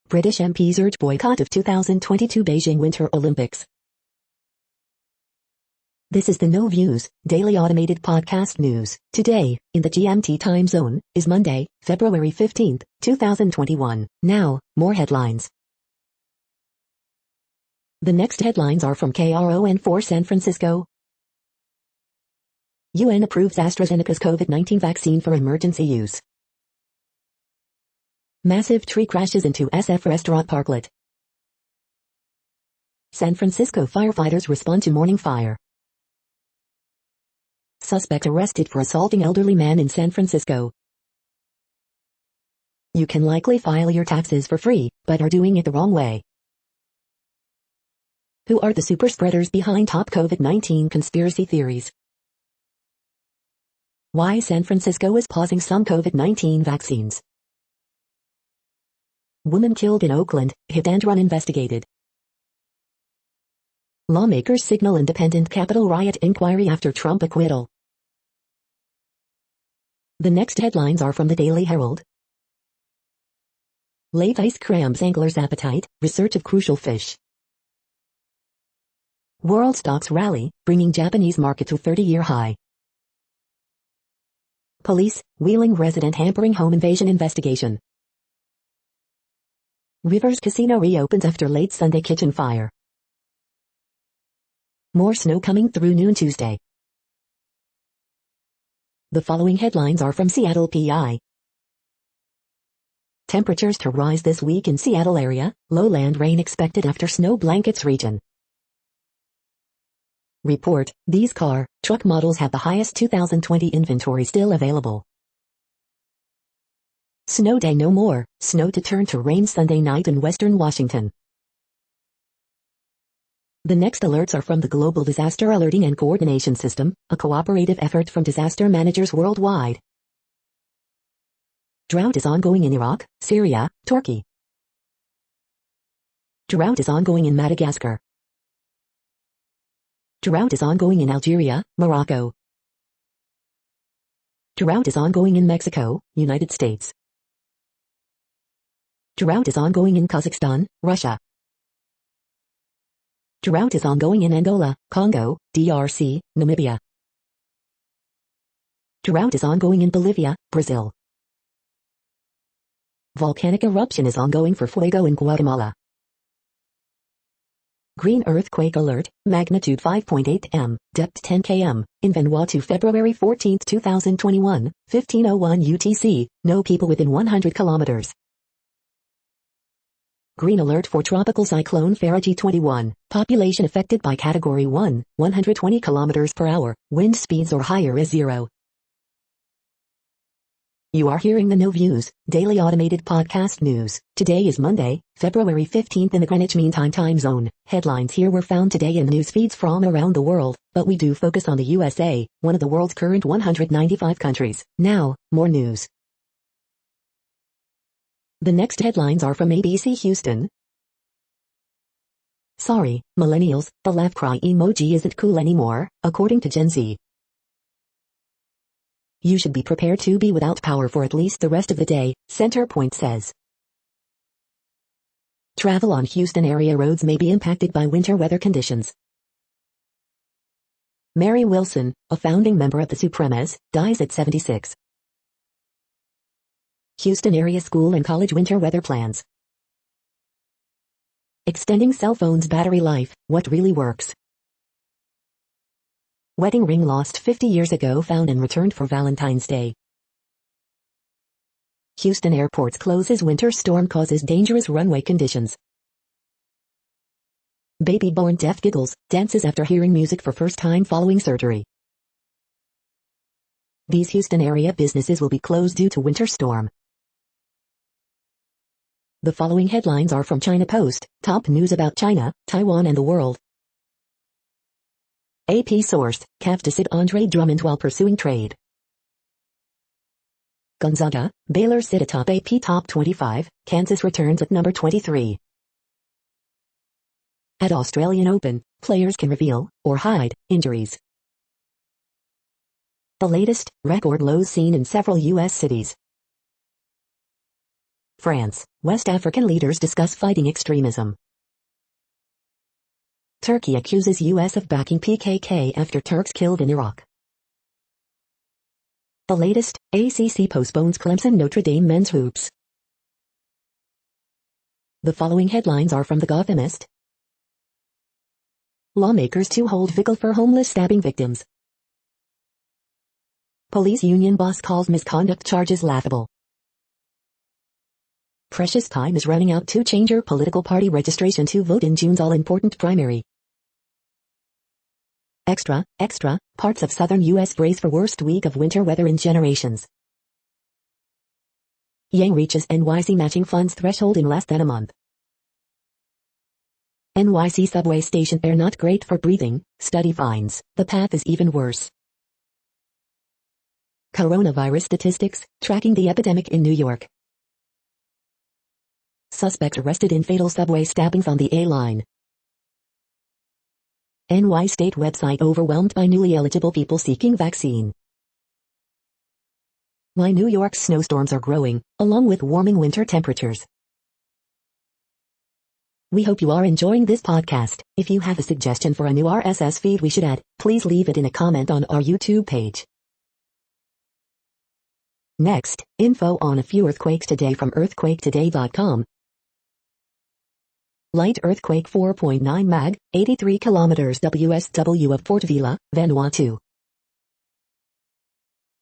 British MPs urge boycott of 2022 Beijing Winter Olympics. This is the No Views, daily automated podcast news. Today, in the GMT time zone, is Monday, February 15th, 2021. Now, more headlines. The next headlines are from KRON4 San Francisco. UN approves AstraZeneca's COVID-19 vaccine for emergency use. Massive tree crashes into SF restaurant parklet. San Francisco firefighters respond to morning fire. Suspect arrested for assaulting elderly man in San Francisco. You can likely file your taxes for free, but are doing it the wrong way. Who are the super spreaders behind top COVID-19 conspiracy theories? Why San Francisco is pausing some COVID-19 vaccines. Woman killed in Oakland, hit and run investigated. Lawmakers signal independent Capitol riot inquiry after Trump acquittal. The next headlines are from the Daily Herald. Late ice crams anglers' appetite, research of crucial fish. World stocks rally, bringing Japanese market to 30-year high. Police, Wheeling resident hampering home invasion investigation. Rivers Casino reopens after late Sunday kitchen fire. More snow coming through noon Tuesday. The following headlines are from Seattle PI. Temperatures to rise this week in Seattle area, lowland rain expected after snow blankets region. Report, these car, truck models have the highest 2020 inventory still available. Snow day no more, snow to turn to rain Sunday night in western Washington. The next alerts are from the Global Disaster Alerting and Coordination System, a cooperative effort from disaster managers worldwide. Drought is ongoing in Iraq, Syria, Turkey. Drought is ongoing in Madagascar. Drought is ongoing in Algeria, Morocco. Drought is ongoing in Mexico, United States. Drought is ongoing in Kazakhstan, Russia. Drought is ongoing in Angola, Congo, DRC, Namibia. Drought is ongoing in Bolivia, Brazil. Volcanic eruption is ongoing for Fuego in Guatemala. Green earthquake alert, magnitude 5.8 m, depth 10 km, in Vanuatu February 14, 2021, 15:01 UTC, no people within 100 kilometers. Green alert for tropical cyclone Faraji 21, population affected by category 1, 120 km per hour, wind speeds or higher is 0. You are hearing the No Views, daily automated podcast news. Today is Monday, February 15th in the Greenwich Mean Time zone. Headlines here were found today in news feeds from around the world, but we do focus on the USA, one of the world's current 195 countries. Now, more news. The next headlines are from ABC Houston. Sorry, millennials, the laugh cry emoji isn't cool anymore, according to Gen Z. You should be prepared to be without power for at least the rest of the day, Centerpoint says. Travel on Houston area roads may be impacted by winter weather conditions. Mary Wilson, a founding member of the Supremes, dies at 76. Houston area school and college winter weather plans. Extending cell phones battery life, what really works. Wedding ring lost 50 years ago found and returned for Valentine's Day. Houston airports closes winter storm causes dangerous runway conditions. Baby born deaf giggles, dances after hearing music for first time following surgery. These Houston area businesses will be closed due to winter storm. The following headlines are from China Post, top news about China, Taiwan and the world. AP source, Cavs to sit Andre Drummond while pursuing trade. Gonzaga, Baylor sit atop AP top 25, Kansas returns at number 23. At Australian Open, players can reveal, or hide, injuries. The latest, record lows seen in several U.S. cities. France, West African leaders discuss fighting extremism. Turkey accuses U.S. of backing PKK after Turks killed in Iraq. The latest, ACC postpones Clemson Notre Dame men's hoops. The following headlines are from The Gothamist. Lawmakers to hold vehicle for homeless stabbing victims. Police union boss calls misconduct charges laughable. Precious time is running out to change your political party registration to vote in June's all-important primary. Extra, parts of southern U.S. brace for worst week of winter weather in generations. Yang reaches NYC matching funds threshold in less than a month. NYC subway station air not great for breathing, study finds, the path is even worse. Coronavirus statistics, tracking the epidemic in New York. Suspect arrested in fatal subway stabbings on the A line. NY state website overwhelmed by newly eligible people seeking vaccine. Why New York's snowstorms are growing, along with warming winter temperatures. We hope you are enjoying this podcast. If you have a suggestion for a new RSS feed we should add, please leave it in a comment on our YouTube page. Next, info on a few earthquakes today from earthquaketoday.com. Light earthquake 4.9 mag, 83 kilometers WSW of Port Vila, Vanuatu.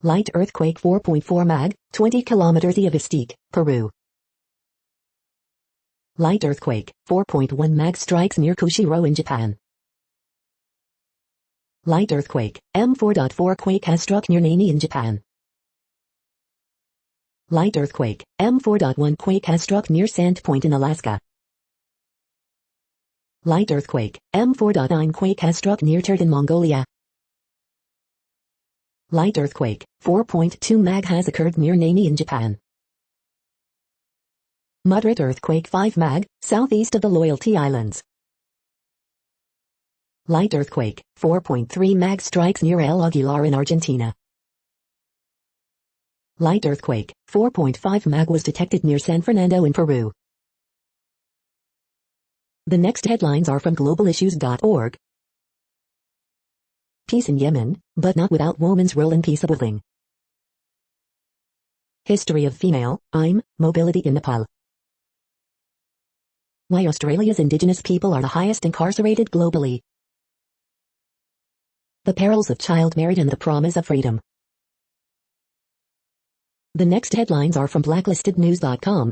Light earthquake 4.4 mag, 20 kilometers of Iquique, Peru. Light earthquake 4.1 mag strikes near Kushiro in Japan. Light earthquake M4.4 quake has struck near Nani in Japan. Light earthquake M4.1 quake has struck near Sandpoint in Alaska. Light earthquake M4.9 quake has struck near Turd in Mongolia. Light earthquake 4.2 mag has occurred near Nani in Japan. Moderate earthquake 5 mag, southeast of the Loyalty Islands. Light earthquake 4.3 mag strikes near El Aguilar in Argentina. Light earthquake 4.5 mag was detected near San Fernando in Peru. The next headlines are from globalissues.org. Peace in Yemen, but not without woman's role in peacebuilding. History of female, mobility in Nepal. Why Australia's indigenous people are the highest incarcerated globally. The perils of child marriage and the promise of freedom. The next headlines are from blacklistednews.com.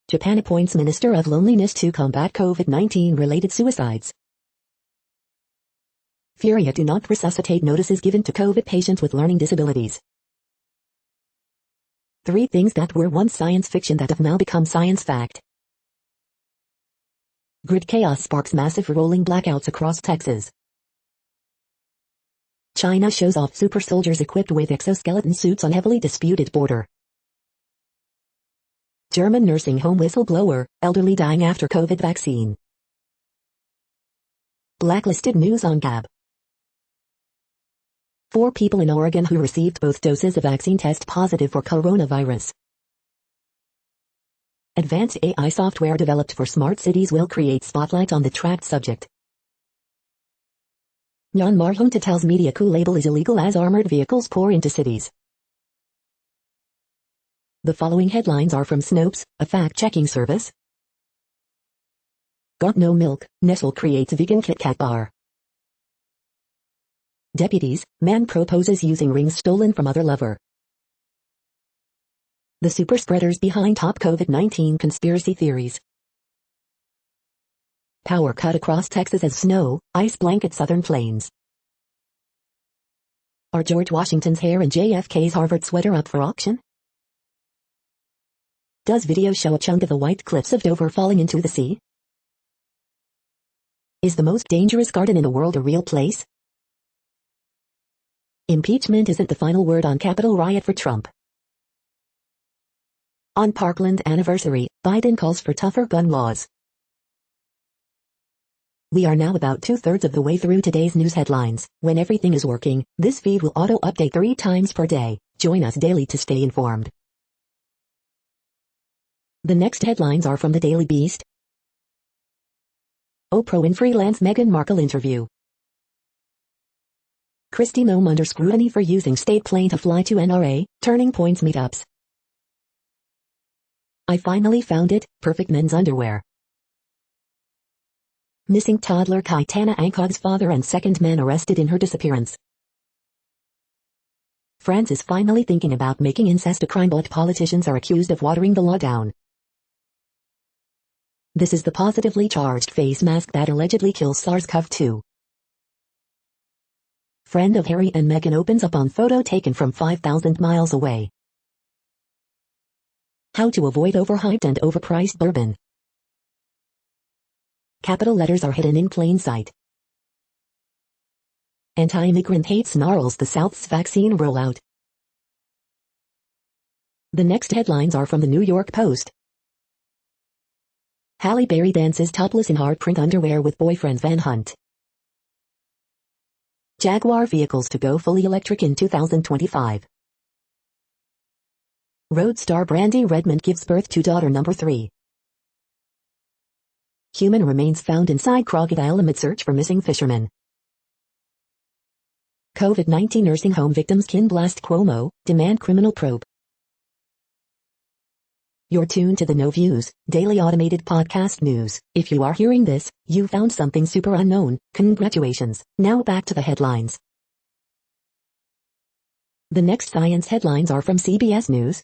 Japan appoints Minister of Loneliness to combat COVID-19 related suicides. Furia do not resuscitate notices given to COVID patients with learning disabilities. 3 things that were once science fiction that have now become science fact. Grid chaos sparks massive rolling blackouts across Texas. China shows off super soldiers equipped with exoskeleton suits on heavily disputed border. German nursing home whistleblower, elderly dying after COVID vaccine. Blacklisted news on Gab. 4 people in Oregon who received both doses of vaccine test positive for coronavirus. Advanced AI software developed for smart cities will create spotlight on the tracked subject. Myanmar junta tells media coup label is illegal as armored vehicles pour into cities. The following headlines are from Snopes, a fact-checking service. Got no milk, Nestle creates vegan Kit Kat bar. Deputies, man proposes using rings stolen from other lover. The super spreaders behind top COVID-19 conspiracy theories. Power cut across Texas as snow, ice blanket southern plains. Are George Washington's hair and JFK's Harvard sweater up for auction? Does video show a chunk of the white cliffs of Dover falling into the sea? Is the most dangerous garden in the world a real place? Impeachment isn't the final word on Capitol riot for Trump. On Parkland anniversary, Biden calls for tougher gun laws. We are now about 2/3 of the way through today's news headlines. When everything is working, this feed will auto-update 3 times per day. Join us daily to stay informed. The next headlines are from the Daily Beast. Oprah Winfrey lands Meghan Markle interview. Kristi Noem under scrutiny for using state plane to fly to NRA, Turning Points meetups. I finally found it, perfect men's underwear. Missing toddler Kaitana Angkog's father and second man arrested in her disappearance. France is finally thinking about making incest a crime, but politicians are accused of watering the law down. This is the positively charged face mask that allegedly kills SARS-CoV-2. Friend of Harry and Meghan opens up on photo taken from 5,000 miles away. How to avoid overhyped and overpriced bourbon. Capital letters are hidden in plain sight. Anti-immigrant hate snarls the South's vaccine rollout. The next headlines are from the New York Post. Halle Berry dances topless in hard print underwear with boyfriend Van Hunt. Jaguar vehicles to go fully electric in 2025. Road star Brandy Redmond gives birth to daughter number 3. Human remains found inside crocodile amid search for missing fishermen. COVID-19 nursing home victims kin blast Cuomo, demand criminal probe. You're tuned to the No Views, daily automated podcast news. If you are hearing this, you found something super unknown. Congratulations. Now back to the headlines. The next science headlines are from CBS News.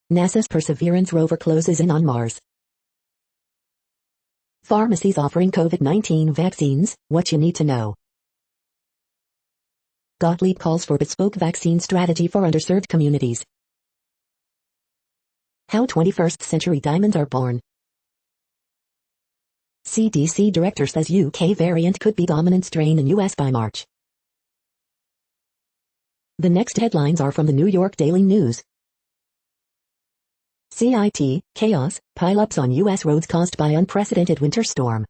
NASA's Perseverance rover closes in on Mars. Pharmacies offering COVID-19 vaccines, what you need to know. Gottlieb calls for bespoke vaccine strategy for underserved communities. How 21st century diamonds are born. CDC director says UK variant could be dominant strain in US by March. The next headlines are from the New York Daily News. CIT, chaos, pileups on US roads caused by unprecedented winter storm.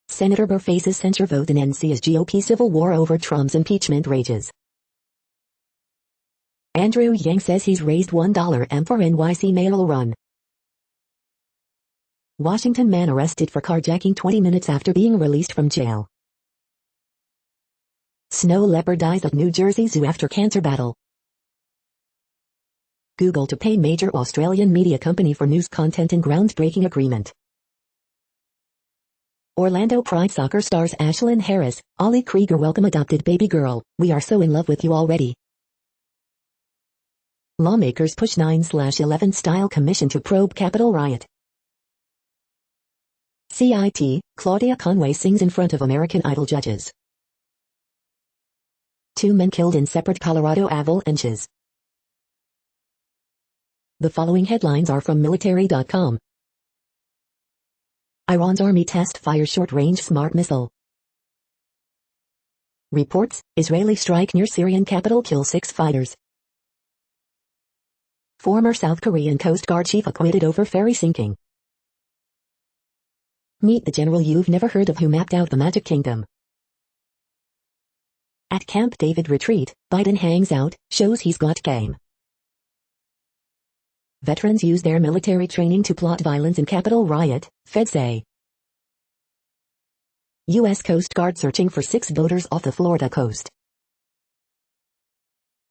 Senator Burr faces censure vote in NC as GOP civil war over Trump's impeachment rages. Andrew Yang says he's raised $1 for NYC mail run. Washington man arrested for carjacking 20 minutes after being released from jail. Snow leopard dies at New Jersey Zoo after cancer battle. Google to pay major Australian media company for news content in groundbreaking agreement. Orlando Pride soccer stars Ashlyn Harris, Ollie Krieger welcome adopted baby girl, we are so in love with you already. Lawmakers push 9/11 style commission to probe Capitol riot. CIT, Claudia Conway sings in front of American Idol judges. 2 men killed in separate Colorado avalanches. The following headlines are from military.com. Iran's army test fires short-range smart missile. Reports, Israeli strike near Syrian capital kill 6 fighters. Former South Korean Coast Guard chief acquitted over ferry sinking. Meet the general you've never heard of who mapped out the Magic Kingdom. At Camp David retreat, Biden hangs out, shows he's got game. Veterans use their military training to plot violence in Capitol riot, Feds say. U.S. Coast Guard searching for 6 boaters off the Florida coast.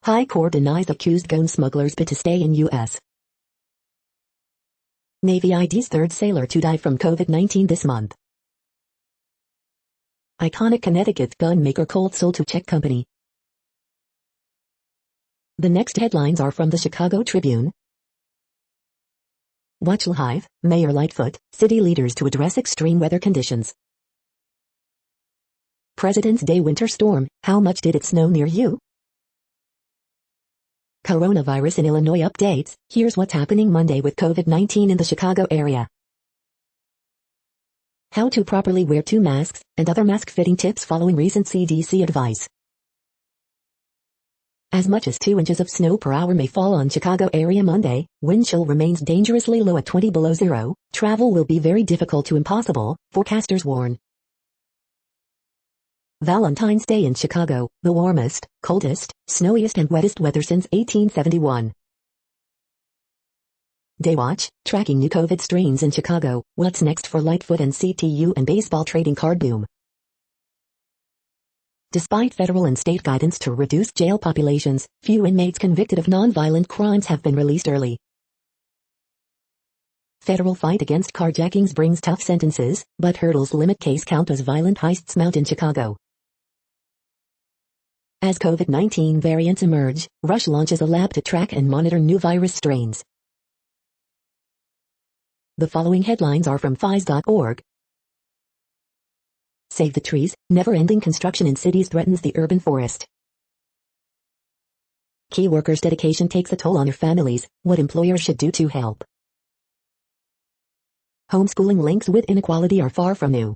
High Court denies accused gun smugglers bid to stay in U.S. Navy ID's 3rd sailor to die from COVID-19 this month. Iconic Connecticut gun maker Colt sold to Czech company. The next headlines are from the Chicago Tribune. Watch live, Mayor Lightfoot, city leaders to address extreme weather conditions. President's Day winter storm, how much did it snow near you? Coronavirus in Illinois updates, here's what's happening Monday with COVID-19 in the Chicago area. How to properly wear 2 masks, and other mask-fitting tips following recent CDC advice. As much as 2 inches of snow per hour may fall on Chicago area Monday, wind chill remains dangerously low at 20 below zero, travel will be very difficult to impossible, forecasters warn. Valentine's Day in Chicago, the warmest, coldest, snowiest and wettest weather since 1871. Daywatch, tracking new COVID strains in Chicago. What's next for Lightfoot and CTU and baseball trading card boom? Despite federal and state guidance to reduce jail populations, few inmates convicted of nonviolent crimes have been released early. Federal fight against carjackings brings tough sentences, but hurdles limit case count as violent heists mount in Chicago. As COVID-19 variants emerge, Rush launches a lab to track and monitor new virus strains. The following headlines are from phys.org. Save the trees, never-ending construction in cities threatens the urban forest. Key workers' dedication takes a toll on their families, what employers should do to help. Homeschooling links with inequality are far from new.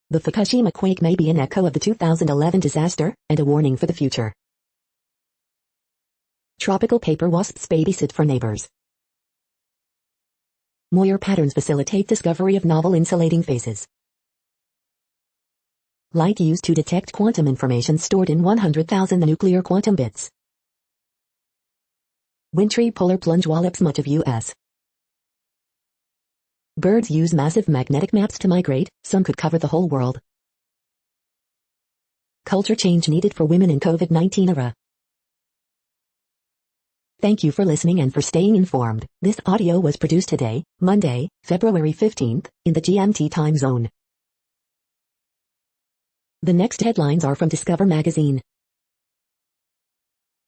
The Fukushima quake may be an echo of the 2011 disaster, and a warning for the future. Tropical paper wasps babysit for neighbors. Moyer patterns facilitate discovery of novel insulating phases. Light used to detect quantum information stored in 100,000 nuclear quantum bits. Wintry polar plunge wallops much of U.S. Birds use massive magnetic maps to migrate, some could cover the whole world. Culture change needed for women in COVID-19 era. Thank you for listening and for staying informed. This audio was produced today, Monday, February 15th, in the GMT time zone. The next headlines are from Discover magazine.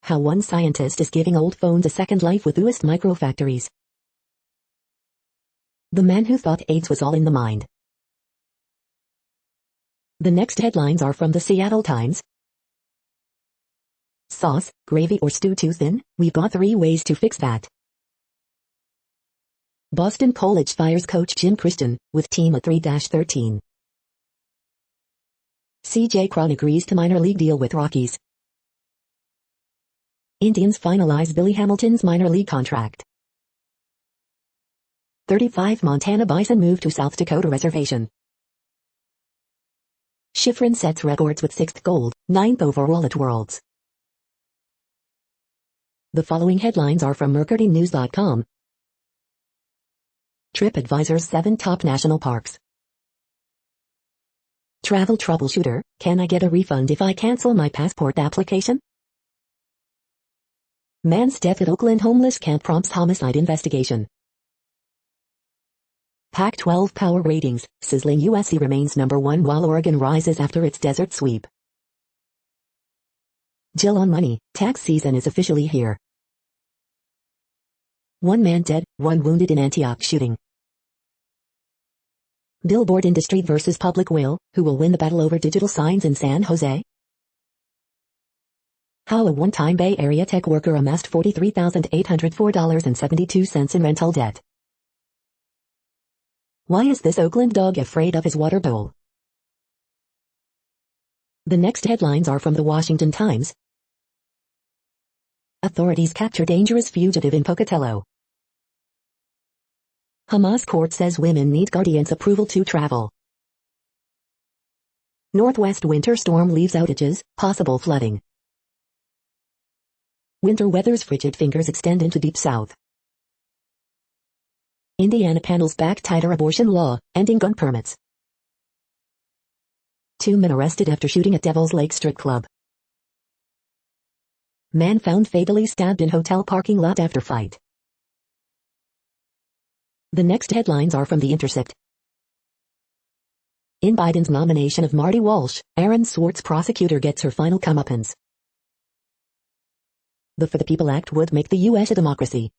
How one scientist is giving old phones a second life with newest microfactories. The man who thought AIDS was all in the mind. The next headlines are from the Seattle Times. Sauce, gravy or stew too thin? We've got 3 ways to fix that. Boston College fires coach Jim Christian, with team at 3-13. CJ Cron agrees to minor league deal with Rockies. Indians finalize Billy Hamilton's minor league contract. 35 Montana bison move to South Dakota reservation. Schifrin sets records with 6th gold, 9th overall at Worlds. The following headlines are from MercuryNews.com. TripAdvisor's 7 top national parks. Travel troubleshooter, can I get a refund if I cancel my passport application? Man's death at Oakland homeless camp prompts homicide investigation. Pac-12 power ratings, sizzling USC remains number 1 while Oregon rises after its desert sweep. Jill on money, tax season is officially here. 1 man dead, 1 wounded in Antioch shooting. Billboard industry versus public will, who will win the battle over digital signs in San Jose? How a one-time Bay Area tech worker amassed $43,804.72 in rental debt. Why is this Oakland dog afraid of his water bowl? The next headlines are from the Washington Times. Authorities capture dangerous fugitive in Pocatello. Hamas court says women need guardian's approval to travel. Northwest winter storm leaves outages, possible flooding. Winter weather's frigid fingers extend into deep south. Indiana panels back tighter abortion law, ending gun permits. 2 men arrested after shooting at Devil's Lake strip club. Man found fatally stabbed in hotel parking lot after fight. The next headlines are from The Intercept. In Biden's nomination of Marty Walsh, Aaron Swartz prosecutor gets her final comeuppance. The For the People Act would make the U.S. a democracy.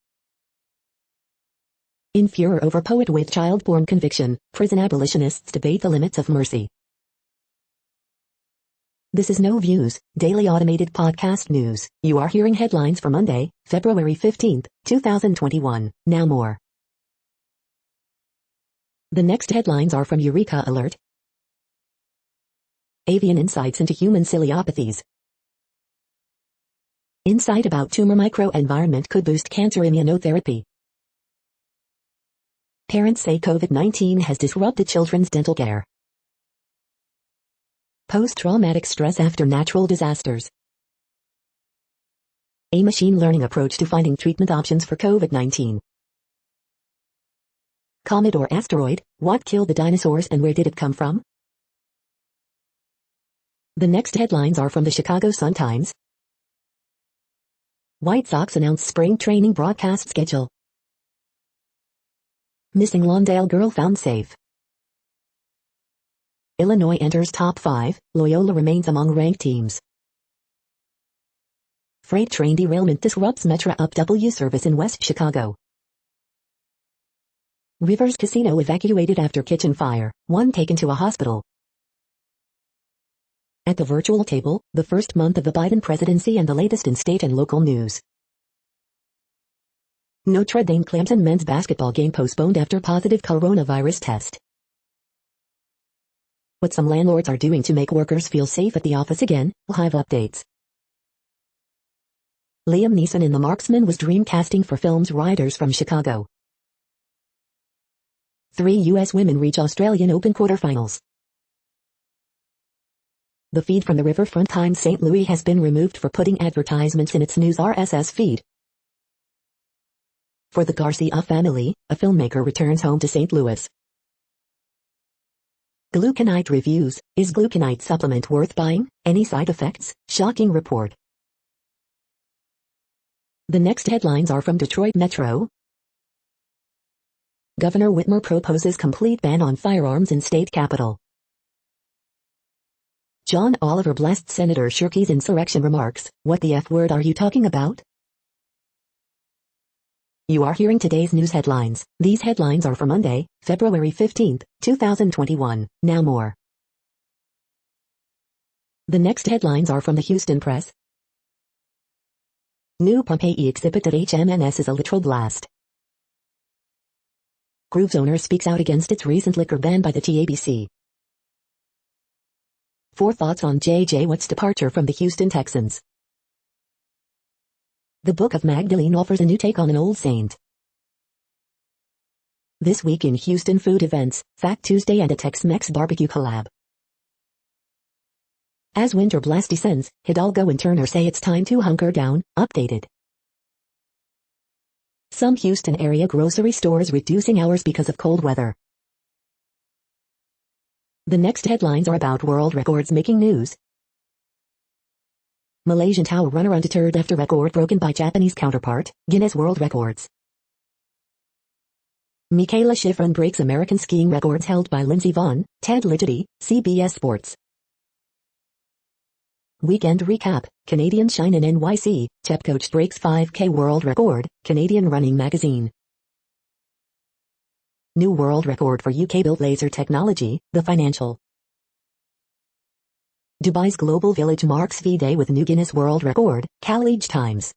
In furor over poet with child porn conviction, prison abolitionists debate the limits of mercy. This is No Views, daily automated podcast news. You are hearing headlines for Monday, February 15th, 2021. Now more. The next headlines are from Eureka Alert. Avian insights into human ciliopathies. Insight about tumor microenvironment could boost cancer immunotherapy. Parents say COVID-19 has disrupted children's dental care. Post-traumatic stress after natural disasters. a machine learning approach to finding treatment options for COVID-19. Comet or asteroid, what killed the dinosaurs and where did it come from? The next headlines are from the Chicago Sun-Times. White Sox announce spring training broadcast schedule. Missing Lawndale girl found safe. Illinois enters top 5, Loyola remains among ranked teams. Freight train derailment disrupts Metro UP-W service in West Chicago. Rivers Casino evacuated after kitchen fire, one taken to a hospital. At the virtual table, the first month of the Biden presidency and the latest in state and local news. Notre Dame Clemson men's basketball game postponed after positive coronavirus test. What some landlords are doing to make workers feel safe at the office again, live updates. Liam Neeson in The Marksman was dream casting for film's Riders from Chicago. 3 U.S. women reach Australian Open quarterfinals. The feed from the Riverfront Times St. Louis has been removed for putting advertisements in its news RSS feed. For the Garcia family, a filmmaker returns home to St. Louis. Gluconite reviews, is gluconite supplement worth buying? Any side effects? Shocking report. The next headlines are from Detroit Metro. Governor Whitmer proposes complete ban on firearms in state capital. John Oliver blessed Senator Shirkey's insurrection remarks. What the F word are you talking about? You are hearing today's news headlines. These headlines are for Monday, February 15, 2021. Now more. The next headlines are from the Houston Press. New Pompeii exhibit at HMNS is a literal blast. Groove's owner speaks out against its recent liquor ban by the TABC. 4 thoughts on J.J. Watt's departure from the Houston Texans. The Book of Magdalene offers a new take on an old saint. This week in Houston food events, Fact Tuesday and a Tex-Mex barbecue collab. As winter blast descends, Hidalgo and Turner say it's time to hunker down, updated. Some Houston area grocery stores reducing hours because of cold weather. The next headlines are about world records making news. Malaysian tower runner undeterred after record broken by Japanese counterpart, Guinness World Records. Mikaela Shiffrin breaks American skiing records held by Lindsey Vonn, Ted Ligety, CBS Sports. Weekend recap, Canadian shine in NYC, Chep coach breaks 5K world record, Canadian Running Magazine. New world record for UK-built laser technology, The Financial. Dubai's Global Village marks V-Day with new Guinness World Record, Khaleej Times.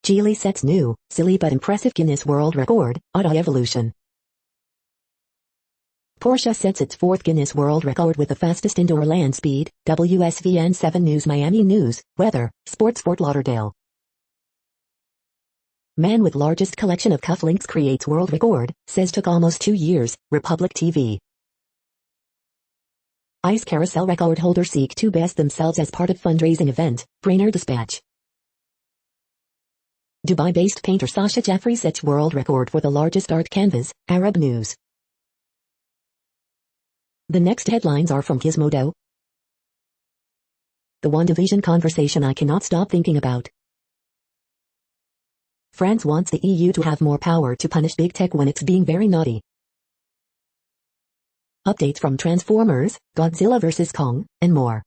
Geely sets new, silly but impressive Guinness World Record, Auto Evolution. Porsche sets its 4th Guinness World Record with the fastest indoor land speed, WSVN 7 News Miami News, Weather, Sports Fort Lauderdale. Man with largest collection of cufflinks creates world record, says took almost 2 years, Republic TV. Ice Carousel record holders seek to best themselves as part of fundraising event, Brainerd Dispatch. Dubai-based painter Sasha Jeffrey sets world record for the largest art canvas, Arab News. The next headlines are from Gizmodo. The WandaVision conversation I cannot stop thinking about. France wants the EU to have more power to punish big tech when it's being very naughty. Updates from Transformers, Godzilla vs. Kong, and more.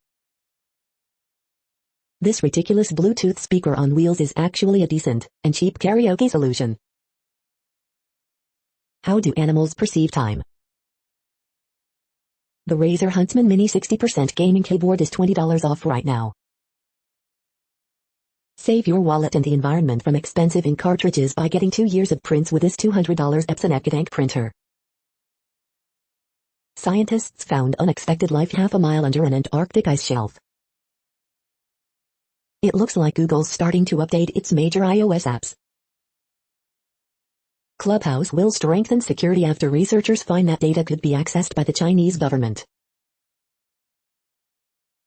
This ridiculous Bluetooth speaker on wheels is actually a decent and cheap karaoke solution. How do animals perceive time? The Razer Huntsman Mini 60% gaming keyboard is $20 off right now. Save your wallet and the environment from expensive ink cartridges by getting 2 years of prints with this $200 Epson EcoDank printer. Scientists found unexpected life half a mile under an Antarctic ice shelf. It looks like Google's starting to update its major iOS apps. Clubhouse will strengthen security after researchers find that data could be accessed by the Chinese government.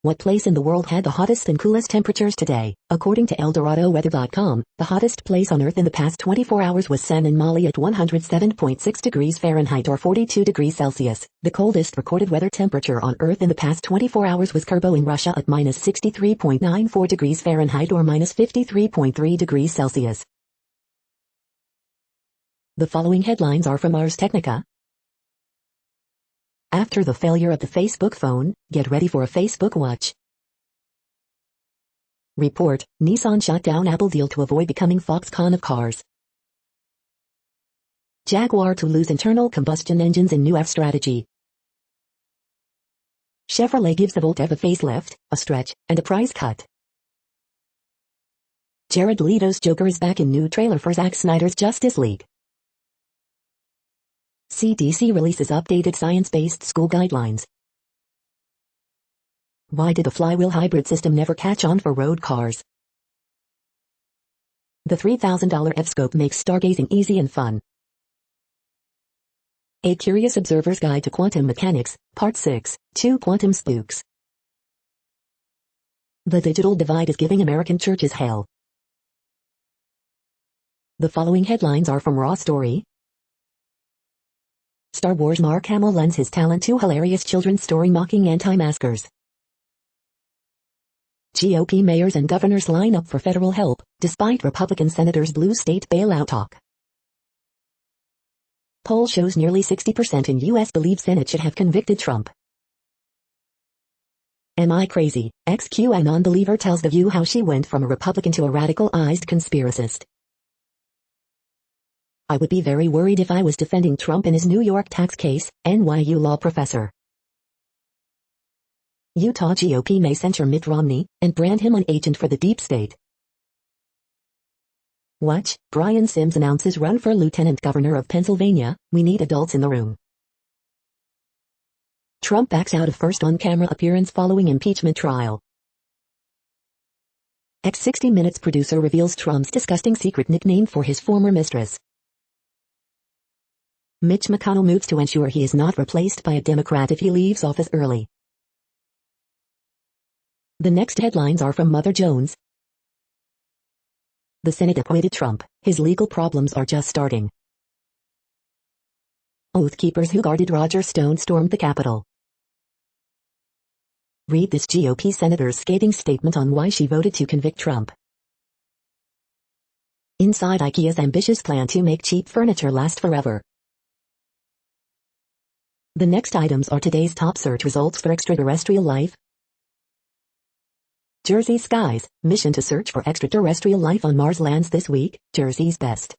What place in the world had the hottest and coolest temperatures today? According to ElDoradoWeather.com, the hottest place on Earth in the past 24 hours was San in Mali at 107.6 degrees Fahrenheit or 42 degrees Celsius. The coldest recorded weather temperature on Earth in the past 24 hours was Kurbo in Russia at minus 63.94 degrees Fahrenheit or minus 53.3 degrees Celsius. The following headlines are from Ars Technica. After the failure of the Facebook phone, get ready for a Facebook watch. Report, Nissan shut down Apple deal to avoid becoming Foxconn of cars. Jaguar to lose internal combustion engines in new F strategy. Chevrolet gives the Volt EV a facelift, a stretch, and a price cut. Jared Leto's Joker is back in new trailer for Zack Snyder's Justice League. CDC releases updated science-based school guidelines. Why did the flywheel hybrid system never catch on for road cars? The $3,000 F-scope makes stargazing easy and fun. A Curious Observer's Guide to Quantum Mechanics, Part 6, 2 Quantum Spooks. The digital divide is giving American churches hell. The following headlines are from Raw Story. Star Wars Mark Hamill lends his talent to hilarious children's story mocking anti-maskers. GOP mayors and governors line up for federal help, despite Republican senators' blue state bailout talk. Poll shows nearly 60% in U.S. believe Senate should have convicted Trump. Am I crazy? Ex-QAnon believer tells The View how she went from a Republican to a radicalized conspiracist. I would be very worried if I was defending Trump in his New York tax case, NYU law professor. Utah GOP may censure Mitt Romney and brand him an agent for the deep state. Watch, Brian Sims announces run for lieutenant governor of Pennsylvania, we need adults in the room. Trump backs out of first on-camera appearance following impeachment trial. X 60 Minutes producer reveals Trump's disgusting secret nickname for his former mistress. Mitch McConnell moves to ensure he is not replaced by a Democrat if he leaves office early. The next headlines are from Mother Jones. The Senate acquitted Trump, his legal problems are just starting. Oath keepers who guarded Roger Stone stormed the Capitol. Read this GOP senator's scathing statement on why she voted to convict Trump. Inside IKEA's ambitious plan to make cheap furniture last forever. The next items are today's top search results for extraterrestrial life. Jersey skies, mission to search for extraterrestrial life on Mars lands this week, Jersey's best.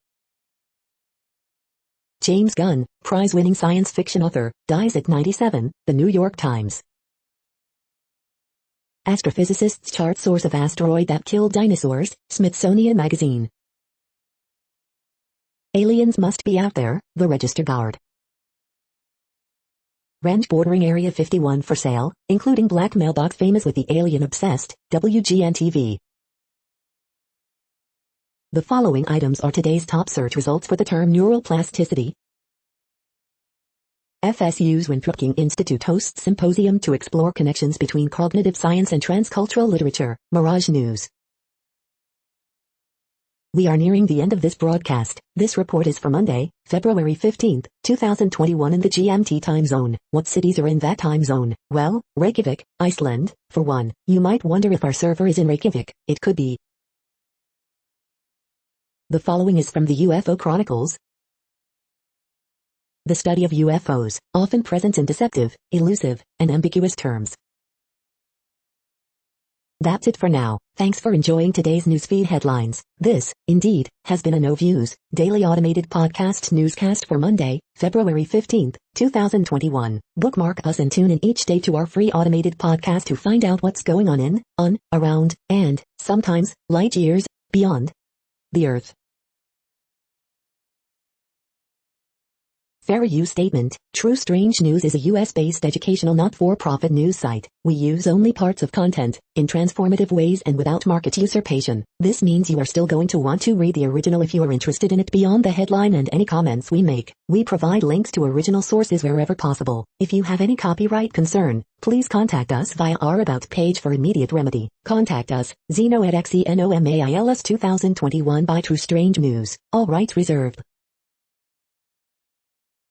James Gunn, prize-winning science fiction author, dies at 97, The New York Times. Astrophysicists chart source of asteroid that killed dinosaurs, Smithsonian Magazine. Aliens must be out there, The Register Guard. Ranch bordering Area 51 for sale, including black mailbox famous with the alien-obsessed, WGN-TV. The following items are today's top search results for the term neuroplasticity. FSU's Winthrop King Institute hosts symposium to explore connections between cognitive science and transcultural literature, Mirage News. We are nearing the end of this broadcast. This report is for Monday, February 15, 2021 in the GMT time zone. What cities are in that time zone? Well, Reykjavik, Iceland, for one. You might wonder if our server is in Reykjavik. It could be. The following is from the UFO Chronicles. The study of UFOs, often present in deceptive, elusive, and ambiguous terms. That's it for now. Thanks for enjoying today's newsfeed headlines. This, indeed, has been a No Views, daily automated podcast newscast for Monday, February 15, 2021. Bookmark us and tune in each day to our free automated podcast to find out what's going on, around, and, sometimes, light years, beyond the Earth. Fair use statement. True Strange News is a US-based educational not-for-profit news site. We use only parts of content, in transformative ways and without market usurpation. This means you are still going to want to read the original if you are interested in it beyond the headline and any comments we make. We provide links to original sources wherever possible. If you have any copyright concern, please contact us via our About page for immediate remedy. Contact us, Zeno at XENOMAILS 2021 by True Strange News. All rights reserved.